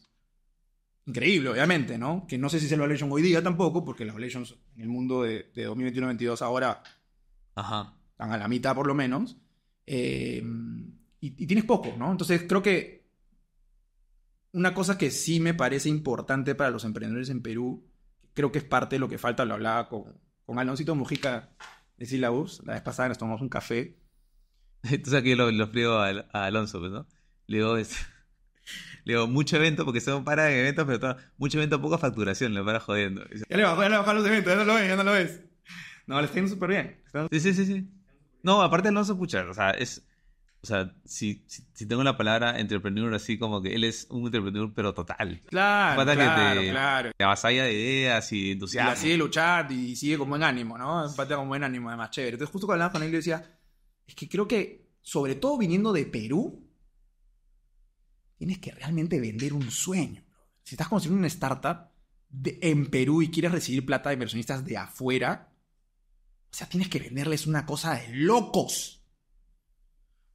Increíble, obviamente, ¿no? Que no sé si es el valuation hoy día tampoco, porque las valuations en el mundo de 2021-2022 ahora Ajá. están a la mitad por lo menos. Y tienes poco, ¿no? Entonces creo que una cosa que sí me parece importante para los emprendedores en Perú, creo que es parte de lo que falta, lo hablaba con Aloncito Mujica de Syllabus, la vez pasada nos tomamos un café. Tú sabes que yo lo friego a Alonso, pues, ¿no? Le digo, mucho evento, porque son para en eventos, pero mucho evento, poca facturación, le para jodiendo. Ya le bajó los eventos, ya no lo ves. No, le está yendo súper bien. Sí. No, aparte Alonso, pucha, si tengo la palabra entrepreneur así, como que él es un entrepreneur, pero total. Claro. Te avasalla de ideas y entusiasmo. Y sigue luchando y sigue con buen ánimo, ¿no? Empate con buen ánimo, además, chévere. Entonces, justo cuando hablaba con él, yo decía, es que creo que, sobre todo viniendo de Perú, tienes que realmente vender un sueño. Si estás construyendo una startup en Perú y quieres recibir plata de inversionistas de afuera, o sea, tienes que venderles una cosa de locos.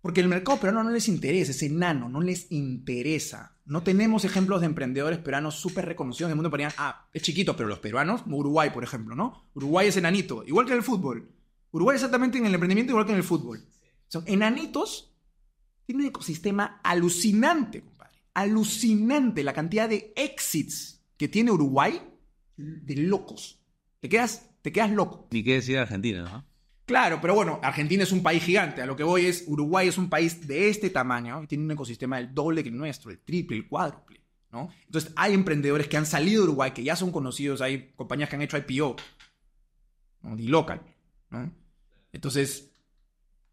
Porque el mercado peruano no les interesa, es enano, no les interesa. No tenemos ejemplos de emprendedores peruanos súper reconocidos en el mundo peruano. Es chiquito, pero los peruanos, Uruguay, por ejemplo, ¿no? Uruguay es enanito, igual que en el fútbol. Uruguay exactamente en el emprendimiento igual que en el fútbol. Son enanitos, tienen un ecosistema alucinante, compadre. Alucinante la cantidad de exits que tiene Uruguay de locos. Te quedas loco. Ni qué decir Argentina, ¿no? Claro, pero bueno, Argentina es un país gigante. A lo que voy es, Uruguay es un país de este tamaño y tiene un ecosistema del doble que el nuestro, el triple, el cuádruple, ¿no? Entonces hay emprendedores que han salido de Uruguay, que ya son conocidos, hay compañías que han hecho IPO, ¿no? Y local, ¿no? Entonces,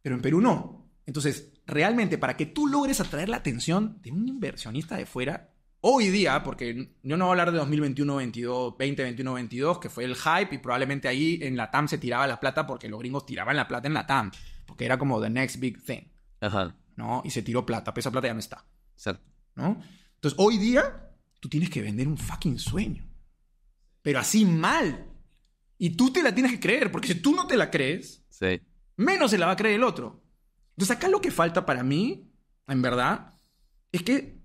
pero en Perú no. Entonces, realmente, para que tú logres atraer la atención de un inversionista de fuera, hoy día, porque yo no voy a hablar de 2021-22, 2021-22, que fue el hype y probablemente ahí en la TAM se tiraba la plata porque los gringos tiraban la plata en la TAM, porque era como the next big thing, Ajá. ¿no? Y se tiró plata, pero esa plata ya no está, Exacto. ¿no? Entonces, hoy día, tú tienes que vender un fucking sueño, pero así mal. Y tú te la tienes que creer, porque si tú no te la crees, Sí. menos se la va a creer el otro. Entonces acá lo que falta para mí, en verdad, es que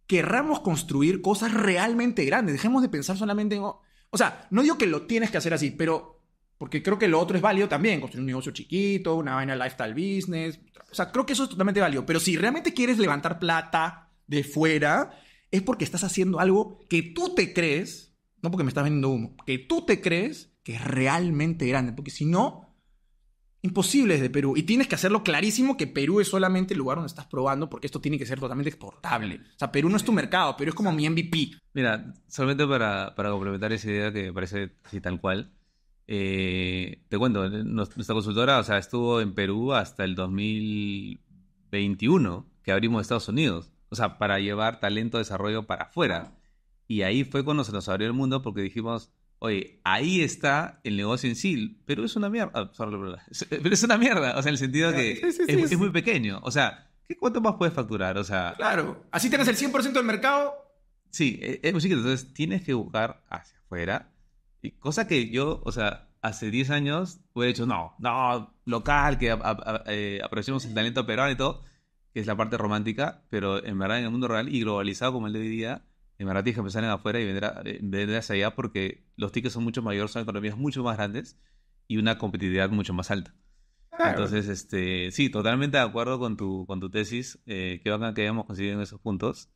querramos construir cosas realmente grandes. Dejemos de pensar solamente en... O sea, no digo que lo tienes que hacer así, pero... Porque creo que lo otro es válido también. Construir un negocio chiquito, una vaina lifestyle business. O sea, creo que eso es totalmente válido. Pero si realmente quieres levantar plata de fuera, es porque estás haciendo algo que tú te crees, no porque me estás vendiendo humo, que tú te crees que es realmente grande. Porque si no, imposible desde Perú. Y tienes que hacerlo clarísimo que Perú es solamente el lugar donde estás probando, porque esto tiene que ser totalmente exportable. O sea, Perú no es tu mercado, Perú es como mi MVP. Mira, solamente para complementar esa idea que me parece así tal cual, te cuento, nuestra consultora, o sea, estuvo en Perú hasta el 2021, que abrimos Estados Unidos, o sea, para llevar talento de desarrollo para afuera. Y ahí fue cuando se nos abrió el mundo porque dijimos, oye, ahí está el negocio en sí, pero es una mierda. Pero es una mierda, o sea, en el sentido que Sí, es muy pequeño. O sea, ¿cuánto más puedes facturar? O sea, Claro. Así tengas el 100% del mercado. sí, es muy chiquito. Entonces tienes que buscar hacia afuera. Y cosa que yo, o sea, hace 10 años hubiera dicho, no, local, que aprovechemos el talento peruano y todo, que es la parte romántica, pero en verdad en el mundo real y globalizado como el de hoy día, en verdad tienes que empezar en afuera y vender hacia allá porque los tickets son mucho mayores, son economías mucho más grandes y una competitividad mucho más alta. Claro. Entonces, sí, totalmente de acuerdo con tu tesis, qué bacán que hayamos conseguido en esos puntos.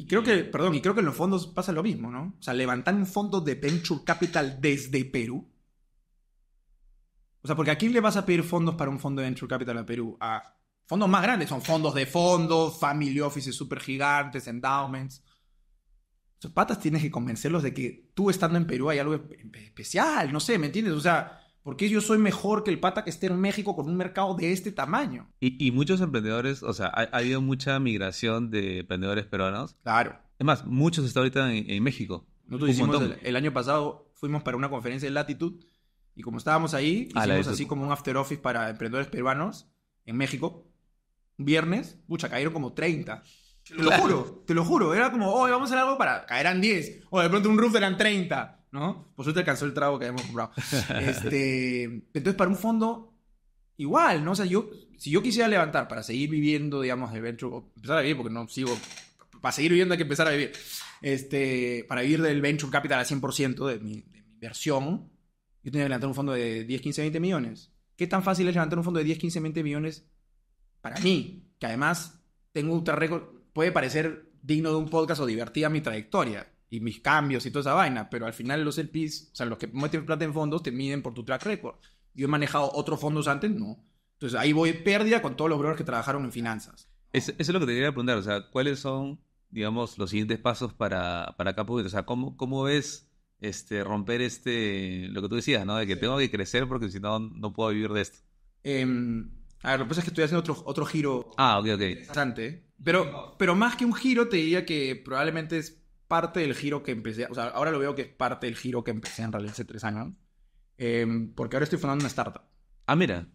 Y creo que en los fondos pasa lo mismo, ¿no? O sea, levantar un fondo de Venture Capital desde Perú. O sea, porque ¿a quién le vas a pedir fondos para un fondo de Venture Capital a Perú? A fondos más grandes, son fondos de fondos, family offices super gigantes, endowments. Esos patas tienes que convencerlos de que tú estando en Perú hay algo especial, no sé, ¿me entiendes? O sea, ¿por qué yo soy mejor que el pata que esté en México con un mercado de este tamaño? Y muchos emprendedores, o sea, ha habido mucha migración de emprendedores peruanos. Claro. Es más, muchos están ahorita en México. Nosotros Un hicimos montón. el año pasado, fuimos para una conferencia de Latitud y como estábamos ahí, Ah, hicimos Latitud. así como un after office para emprendedores peruanos en México. Un viernes, pucha, cayeron como 30. Te lo juro. Era como, hoy vamos a hacer algo para... Caerán 10. O de pronto un roof eran 30, ¿no? Por suerte alcanzó el trago que habíamos comprado. Entonces, para un fondo, igual, ¿no? O sea, si yo quisiera levantar para seguir viviendo, digamos, de venture, o empezar a vivir, porque no sigo... Para seguir viviendo hay que empezar a vivir. Para vivir del venture capital al 100% de mi inversión, yo tenía que levantar un fondo de 10, 15, 20 millones. ¿Qué tan fácil es levantar un fondo de 10, 15, 20 millones para mí? Que además tengo un track record, puede parecer digno de un podcast o divertida mi trayectoria y mis cambios y toda esa vaina, pero al final los LPs, o sea, los que meten plata en fondos te miden por tu track record. Yo he manejado otros fondos antes, no. Entonces ahí voy pérdida con todos los brokers que trabajaron en finanzas. Eso es lo que te quería preguntar, o sea, ¿cuáles son, digamos, los siguientes pasos para Caput? O sea, ¿cómo ves romper lo que tú decías, ¿no? De que tengo que crecer porque si no, no puedo vivir de esto. A ver, lo que pasa es que estoy haciendo otro giro Ah, ok. interesante, pero más que un giro te diría que probablemente es parte del giro que empecé, o sea, ahora lo veo que es parte del giro que empecé en realidad hace 3 años, porque ahora estoy fundando una startup. Ah, mira.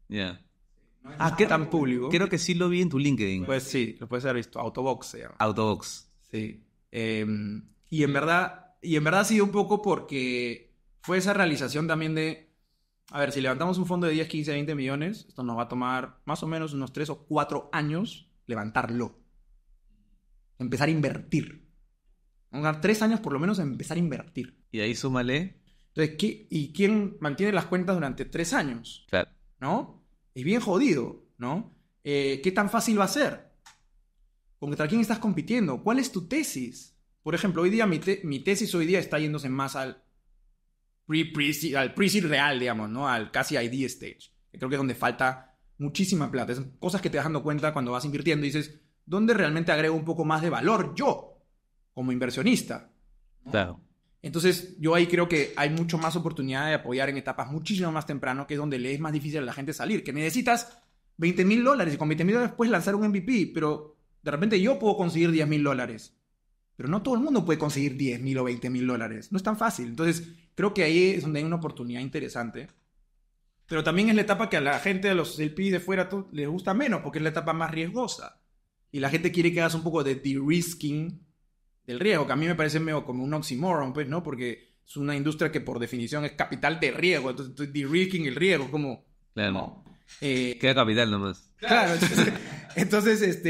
Ya. Ah, ¿qué tan público? Creo que sí lo vi en tu LinkedIn. Pues sí, lo puedes haber visto, Autobox se llama. Autobox. Sí. Y en verdad ha sido un poco porque fue esa realización también de, a ver, si levantamos un fondo de 10, 15, 20 millones, esto nos va a tomar más o menos unos 3 o 4 años levantarlo. Empezar a invertir. Vamos a dar 3 años por lo menos a empezar a invertir. Y ahí súmale. Entonces, ¿y quién mantiene las cuentas durante 3 años? Claro. ¿No? Es bien jodido, ¿no? ¿Qué tan fácil va a ser? ¿Contra quién estás compitiendo? ¿Cuál es tu tesis? Por ejemplo, hoy día mi tesis hoy día está yéndose más al pre-seed real, digamos, ¿no? Al casi ID stage. Que creo que es donde falta muchísima plata. Son cosas que te vas dando cuenta cuando vas invirtiendo y dices, ¿dónde realmente agrego un poco más de valor yo, como inversionista? Claro. Entonces, yo ahí creo que hay mucho más oportunidad de apoyar en etapas muchísimo más temprano, que es donde le es más difícil a la gente salir. Que necesitas $20,000 y con $20,000 puedes lanzar un MVP, pero de repente yo puedo conseguir $10,000. Pero no todo el mundo puede conseguir $10,000 o $20,000. No es tan fácil. Entonces, creo que ahí es donde hay una oportunidad interesante. Pero también es la etapa que a la gente, a los LP de fuera, les gusta menos, porque es la etapa más riesgosa. Y la gente quiere que hagas un poco de de-risking del riesgo, que a mí me parece medio como un oxímoron, pues, ¿no? Porque es una industria que por definición es capital de riesgo. Entonces, de-risking el riesgo, como... Claro. ¿no? Queda capital nomás. Claro, entonces,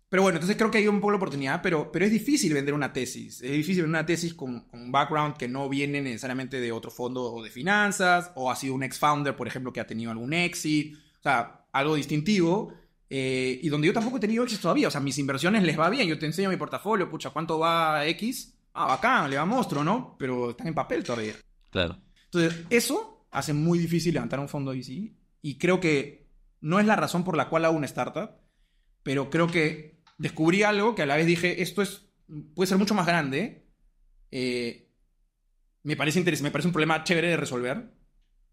pero bueno, entonces creo que hay un poco la oportunidad, pero es difícil vender una tesis. Es difícil vender una tesis con un background que no viene necesariamente de otro fondo o de finanzas, o ha sido un ex-founder, por ejemplo, que ha tenido algún exit, o sea, algo distintivo, y donde yo tampoco he tenido éxito todavía. O sea, mis inversiones les va bien, yo te enseño mi portafolio, pucha, ¿cuánto va X? Ah, bacán, le va monstruo, ¿no? Pero están en papel todavía. Claro. Entonces, eso hace muy difícil levantar un fondo VC, y creo que no es la razón por la cual hago una startup, pero creo que descubrí algo que a la vez dije, puede ser mucho más grande. Me parece interesante, me parece un problema chévere de resolver,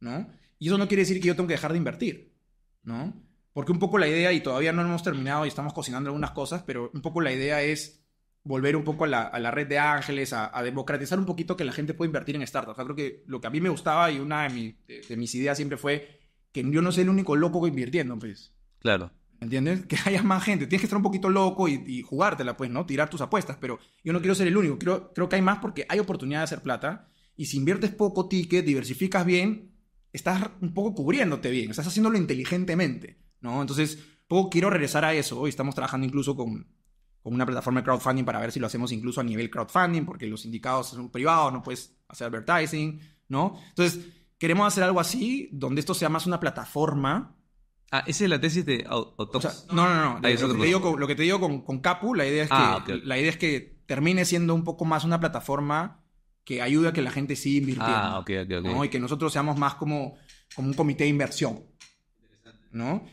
¿no? Y eso no quiere decir que yo tengo que dejar de invertir, ¿no? Porque un poco la idea, y todavía no hemos terminado y estamos cocinando algunas cosas, pero un poco la idea es volver un poco a la red de ángeles, a democratizar un poquito que la gente pueda invertir en startups. O sea, creo que lo que a mí me gustaba y una de mis ideas siempre fue que yo no soy el único loco invirtiendo, pues. Claro. ¿Entiendes? Que haya más gente. Tienes que estar un poquito loco y jugártela, pues, ¿no? Tirar tus apuestas. Pero yo no quiero ser el único. Creo que hay más porque hay oportunidad de hacer plata. Y si inviertes poco ticket, diversificas bien, estás un poco cubriéndote bien. Estás haciéndolo inteligentemente, ¿no? Entonces, poco quiero regresar a eso. Hoy estamos trabajando incluso con una plataforma de crowdfunding para ver si lo hacemos incluso a nivel crowdfunding, porque los indicados son privados, no puedes hacer advertising, ¿no? Entonces, queremos hacer algo así, donde esto sea más una plataforma. Ah, esa es la tesis de Autox. O sea, no. Lo que te digo con Capu, la idea es que, okay. la idea es que termine siendo un poco más una plataforma que ayude a que la gente siga invirtiendo. Ok. ¿no? Y que nosotros seamos más como un comité de inversión, ¿no?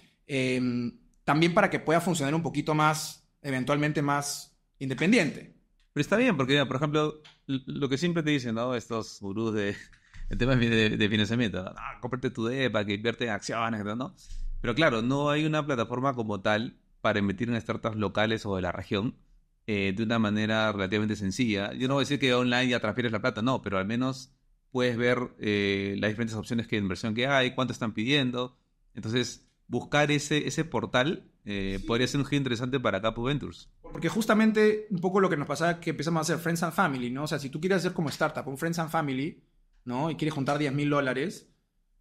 También para que pueda funcionar un poquito más, eventualmente más independiente. Pero está bien, porque, por ejemplo, lo que siempre te dicen, ¿no? Estos gurús el tema de financiamiento. Cómprate tu DEPA, que invierte en acciones, ¿no? Pero claro, no hay una plataforma como tal para invertir en startups locales o de la región de una manera relativamente sencilla. Yo no voy a decir que online ya transfieres la plata, no, pero al menos puedes ver las diferentes opciones de inversión que hay, cuánto están pidiendo. Entonces, buscar ese portal podría ser un giro interesante para Capu Ventures. Porque justamente un poco lo que nos pasa es que empezamos a hacer Friends and Family, ¿no? O sea, si tú quieres hacer como startup un Friends and Family, ¿no? Y quieres juntar $10,000,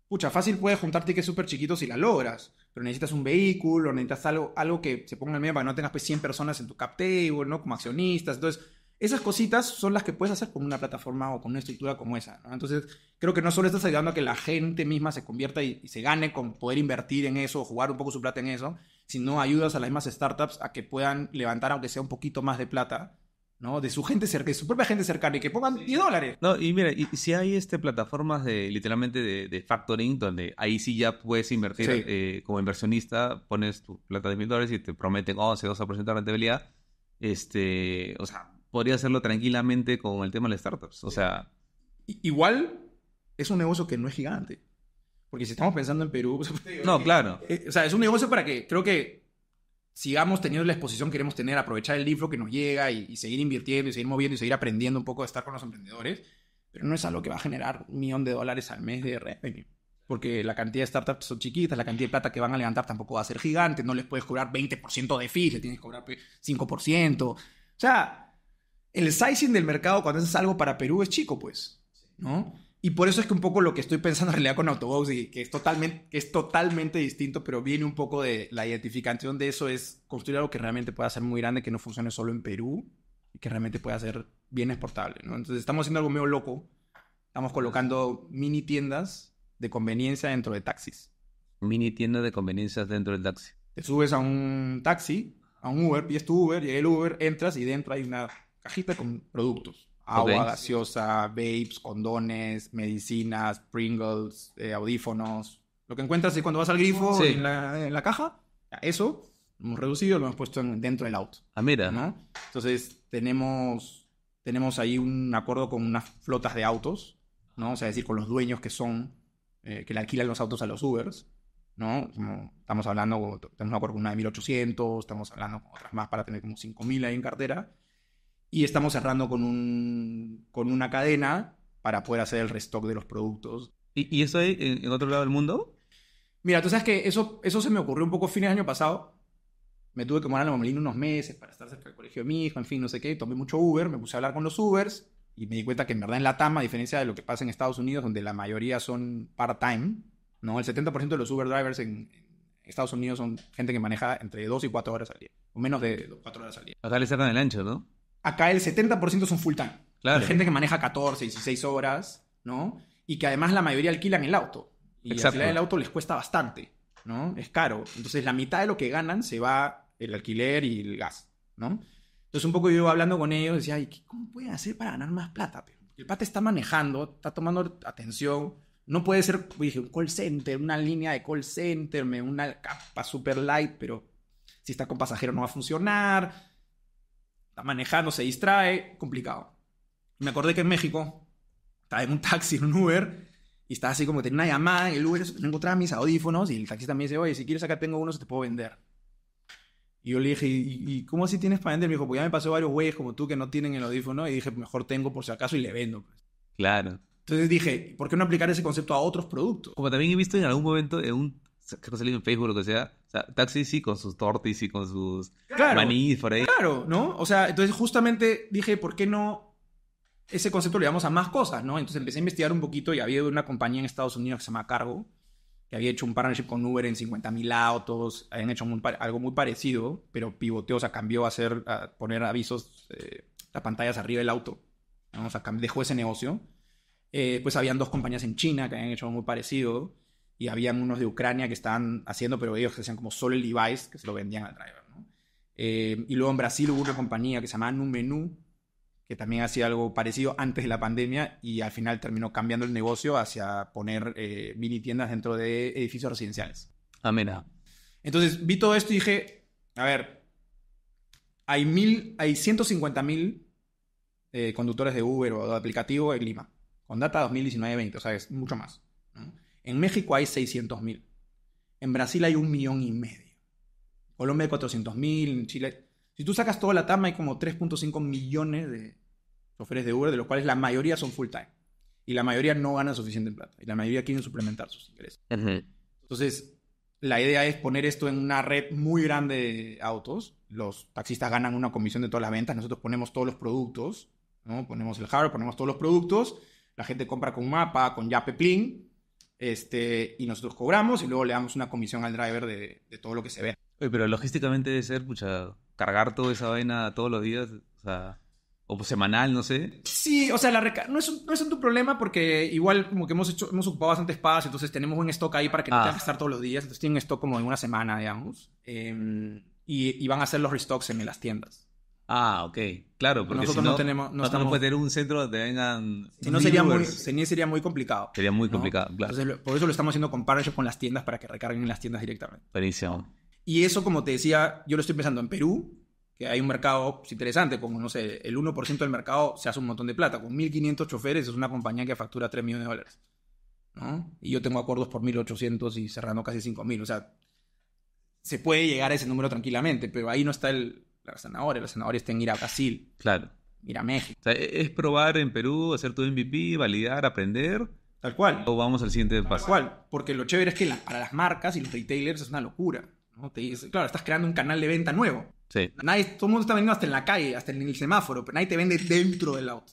pucha, fácil puedes juntar tickets súper chiquitos y la logras. Pero necesitas un vehículo, necesitas algo que se ponga en el medio para que no tengas pues, 100 personas en tu cap table, ¿no? Como accionistas. Entonces, esas cositas son las que puedes hacer con una plataforma o con una estructura como esa, ¿no? Entonces, creo que no solo estás ayudando a que la gente misma se convierta y se gane con poder invertir en eso o jugar un poco su plata en eso, sino ayudas a las mismas startups a que puedan levantar, aunque sea un poquito más de plata, ¿no? De su gente cercana, de su propia gente cercana, y que pongan $10. No, y mira, y si hay plataformas literalmente de factoring, donde ahí sí ya puedes invertir como inversionista, pones tu plata de $1,000 y te prometen 11-12% de rentabilidad, o sea, podría hacerlo tranquilamente con el tema de las startups, o sea... Igual es un negocio que no es gigante, porque si estamos pensando en Perú... No, claro. O sea, es un negocio para que, creo que sigamos teniendo la exposición que queremos tener, aprovechar el libro que nos llega y seguir invirtiendo y seguir moviendo y seguir aprendiendo un poco de estar con los emprendedores, pero no es algo que va a generar $1,000,000 al mes de revenue, porque la cantidad de startups son chiquitas, la cantidad de plata que van a levantar tampoco va a ser gigante, no les puedes cobrar 20% de fees, le tienes que cobrar 5%, o sea, el sizing del mercado cuando haces algo para Perú es chico, pues, ¿no? Y por eso es que un poco lo que estoy pensando en realidad con Autobox, y que es totalmente distinto, pero viene un poco de la identificación de eso, es construir algo que realmente pueda ser muy grande, que no funcione solo en Perú y que realmente pueda ser bien exportable, ¿no? Entonces estamos haciendo algo medio loco. Estamos colocando mini tiendas de conveniencia dentro de taxis. Mini tienda de conveniencias dentro del taxi. Te subes a un taxi, a un Uber, pides tu Uber, llega el Uber, entras y dentro hay una cajita con productos. Agua, gaseosa, vapes, condones, medicinas, Pringles, audífonos. Lo que encuentras cuando vas al grifo en la caja, eso lo hemos reducido, lo hemos puesto dentro del auto. Ah, mira. ¿No? Entonces tenemos ahí un acuerdo con unas flotas de autos, ¿no? O sea, es decir, con los dueños que le alquilan los autos a los Ubers. ¿no? Estamos hablando, tenemos un acuerdo con una de 1.800, estamos hablando con otras más para tener como 5.000 ahí en cartera, y estamos cerrando con una cadena para poder hacer el restock de los productos. ¿Y eso hay en otro lado del mundo? Mira, tú sabes que eso se me ocurrió un poco fines del año pasado. Me tuve que morar en Molina unos meses para estar cerca del colegio de mi hijo, en fin, no sé qué. Tomé mucho Uber, me puse a hablar con los Ubers y me di cuenta que en verdad en Latam, a diferencia de lo que pasa en Estados Unidos, donde la mayoría son part-time, ¿no? El 70% de los Uber drivers en Estados Unidos son gente que maneja entre 2 y 4 horas al día, o menos de 4 horas al día. Acá le sacan el ancho, ¿no? Acá el 70% son full-time. Claro. Hay gente que maneja 14, 16 horas, ¿no? Y que además la mayoría alquilan el auto. Y Exacto. alquilar el auto les cuesta bastante, ¿no? Es caro. Entonces la mitad de lo que ganan se va el alquiler y el gas, ¿no? Entonces un poco yo iba hablando con ellos y decía, ay, ¿cómo pueden hacer para ganar más plata? El pata está manejando, está tomando atención. No puede ser, dije, un call center, una línea de call center, una capa super light, pero si está con pasajero no va a funcionar. Está manejando, se distrae, complicado. Me acordé que en México estaba en un taxi, en un Uber, y estaba así como que tenía una llamada en el Uber, no encontraba mis audífonos, y el taxista me dice, oye, si quieres acá tengo unos, te puedo vender. Y yo le dije, ¿y cómo así tienes para vender? Me dijo, pues ya me pasó varios güeyes como tú que no tienen el audífono, y dije, mejor tengo por si acaso y le vendo. Pues. Claro. Entonces dije, ¿por qué no aplicar ese concepto a otros productos? Como también he visto en algún momento creo que salió en Facebook o lo que sea, o sea, taxis sí con sus tortis y con sus manís por ahí. Claro, ¿no? O sea, entonces justamente dije, ¿por qué no ese concepto lo llevamos a más cosas, ¿no? Entonces empecé a investigar un poquito y había una compañía en Estados Unidos que se llama Cargo, que había hecho un partnership con Uber en 50.000 autos, habían hecho algo muy parecido, pero pivoteó, o sea, cambió a poner avisos, las pantallas arriba del auto, ¿no? O sea, dejó ese negocio. Pues habían 2 compañías en China que habían hecho algo muy parecido, y habían unos de Ucrania que estaban haciendo, pero ellos que hacían como solo el device, que se lo vendían al driver, ¿no? Y luego en Brasil hubo una compañía que se llamaba Numenú, que también hacía algo parecido antes de la pandemia y al final terminó cambiando el negocio hacia poner mini tiendas dentro de edificios residenciales. Ah, mira. Entonces vi todo esto y dije, a ver, hay 150.000 conductores de Uber o de aplicativo en Lima, con data 2019-20, o sea, es mucho más, ¿no? En México hay 600.000. En Brasil hay 1,5 millones. Colombia hay 400.000, en Chile... Si tú sacas toda la TAM, hay como 3.5 millones de choferes de Uber, de los cuales la mayoría son full time. Y la mayoría no ganan suficiente plata. Y la mayoría quieren suplementar sus ingresos. Entonces, la idea es poner esto en una red muy grande de autos. Los taxistas ganan una comisión de todas las ventas. Nosotros ponemos todos los productos, ¿no? Ponemos el hardware, ponemos todos los productos. La gente compra con Mapa, con Yape Plin. Y nosotros cobramos y luego le damos una comisión al driver de todo lo que se ve. Oye, pero logísticamente debe ser, pucha, cargar toda esa vaina todos los días, o sea, o semanal, no sé. Sí, o sea, no es un problema porque igual como que hemos ocupado bastante espacio, entonces tenemos un stock ahí para que no tengan que estar todos los días. Entonces tienen stock como en una semana, digamos. Y van a hacer los restocks en las tiendas. Ah, ok. Claro, porque nosotros si no tenemos... No estamos... puede tener un centro donde vengan... Si no sería muy complicado. Sería muy ¿no? complicado, claro. Entonces, por eso lo estamos haciendo con partnership con las tiendas para que recarguen en las tiendas directamente. Buenísimo. Y eso, como te decía, yo lo estoy pensando en Perú, que hay un mercado interesante, como, no sé, el 1% del mercado se hace un montón de plata. Con 1.500 choferes es una compañía que factura $3 millones, ¿no? Y yo tengo acuerdos por 1.800 y cerrando casi 5.000. O sea, se puede llegar a ese número tranquilamente, pero ahí no está la zanahoria. La zanahoria está en ir a Brasil. Claro. Ir a México. O sea, es probar en Perú, hacer tu MVP, validar, aprender. Tal cual. O vamos al siguiente paso. Tal cual. Porque lo chévere es que para las marcas y los retailers es una locura, ¿no? Te dice, claro, estás creando un canal de venta nuevo. Sí. Todo el mundo está vendiendo hasta en la calle, hasta en el semáforo, pero nadie te vende dentro del auto.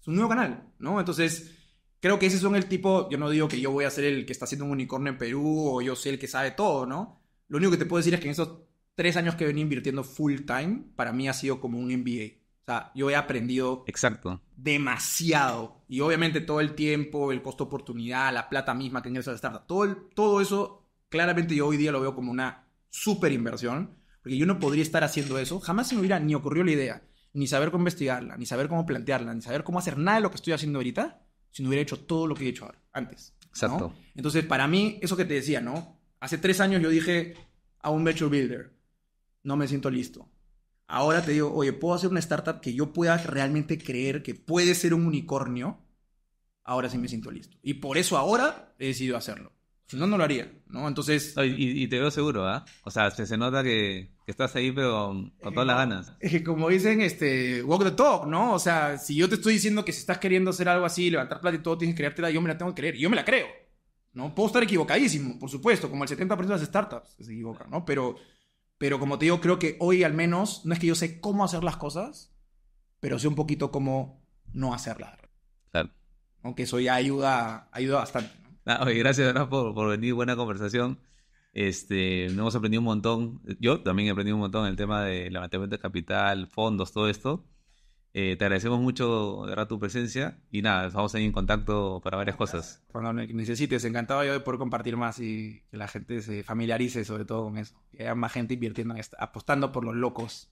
Es un nuevo canal, ¿no? Entonces, creo que ese son el tipo... Yo no digo que yo voy a ser el que está haciendo un unicornio en Perú o yo soy el que sabe todo, ¿no? Lo único que te puedo decir es que en esos 3 años que venía invirtiendo full time, para mí ha sido como un MBA. O sea, yo he aprendido... Exacto. Demasiado. Y obviamente todo el tiempo, el costo de oportunidad, la plata misma que ingresa a la startup, todo eso, claramente yo hoy día lo veo como una súper inversión. Porque yo no podría estar haciendo eso. Jamás se me hubiera ni ocurrió la idea. Ni saber cómo investigarla, ni saber cómo plantearla, ni saber cómo hacer nada de lo que estoy haciendo ahorita si no hubiera hecho todo lo que he hecho ahora, antes. Exacto. ¿No? Entonces, para mí, eso que te decía, ¿no? Hace 3 años yo dije a un venture builder, no me siento listo. Ahora te digo, oye, ¿puedo hacer una startup que yo pueda realmente creer que puede ser un unicornio? Ahora sí me siento listo. Y por eso ahora he decidido hacerlo. Si no, no lo haría, ¿no? Entonces... No, y te veo seguro, ¿ah? O sea, se nota que estás ahí, pero con todas las ganas. Es que como dicen, walk the talk, ¿no? O sea, si yo te estoy diciendo que si estás queriendo hacer algo así, levantar plata y todo, tienes que creértela, yo me la tengo que creer. Y yo me la creo, ¿no? Puedo estar equivocadísimo, por supuesto, como el 70% de las startups se equivocan, ¿no? Pero como te digo, creo que hoy al menos, no es que yo sé cómo hacer las cosas, pero sé un poquito cómo no hacerlas. Claro. Aunque eso ya ayuda bastante, ¿no? Ah, oye, gracias, ¿verdad? por venir, buena conversación. Nos hemos aprendido un montón. Yo también he aprendido un montón en el tema de levantamiento de capital, fondos, todo esto. Te agradecemos mucho, de verdad, tu presencia. Y nada, estamos ahí en contacto para varias cosas. Cuando necesites, encantado yo de poder compartir más y que la gente se familiarice sobre todo con eso. Que haya más gente invirtiendo en apostando por los locos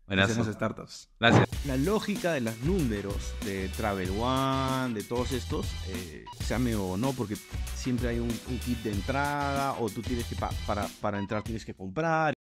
que hacen las Buenazo. startups. Gracias. La lógica de los números de Travel One, de todos estos, sea medio o no, porque siempre hay un kit de entrada o tú tienes que, para entrar tienes que comprar.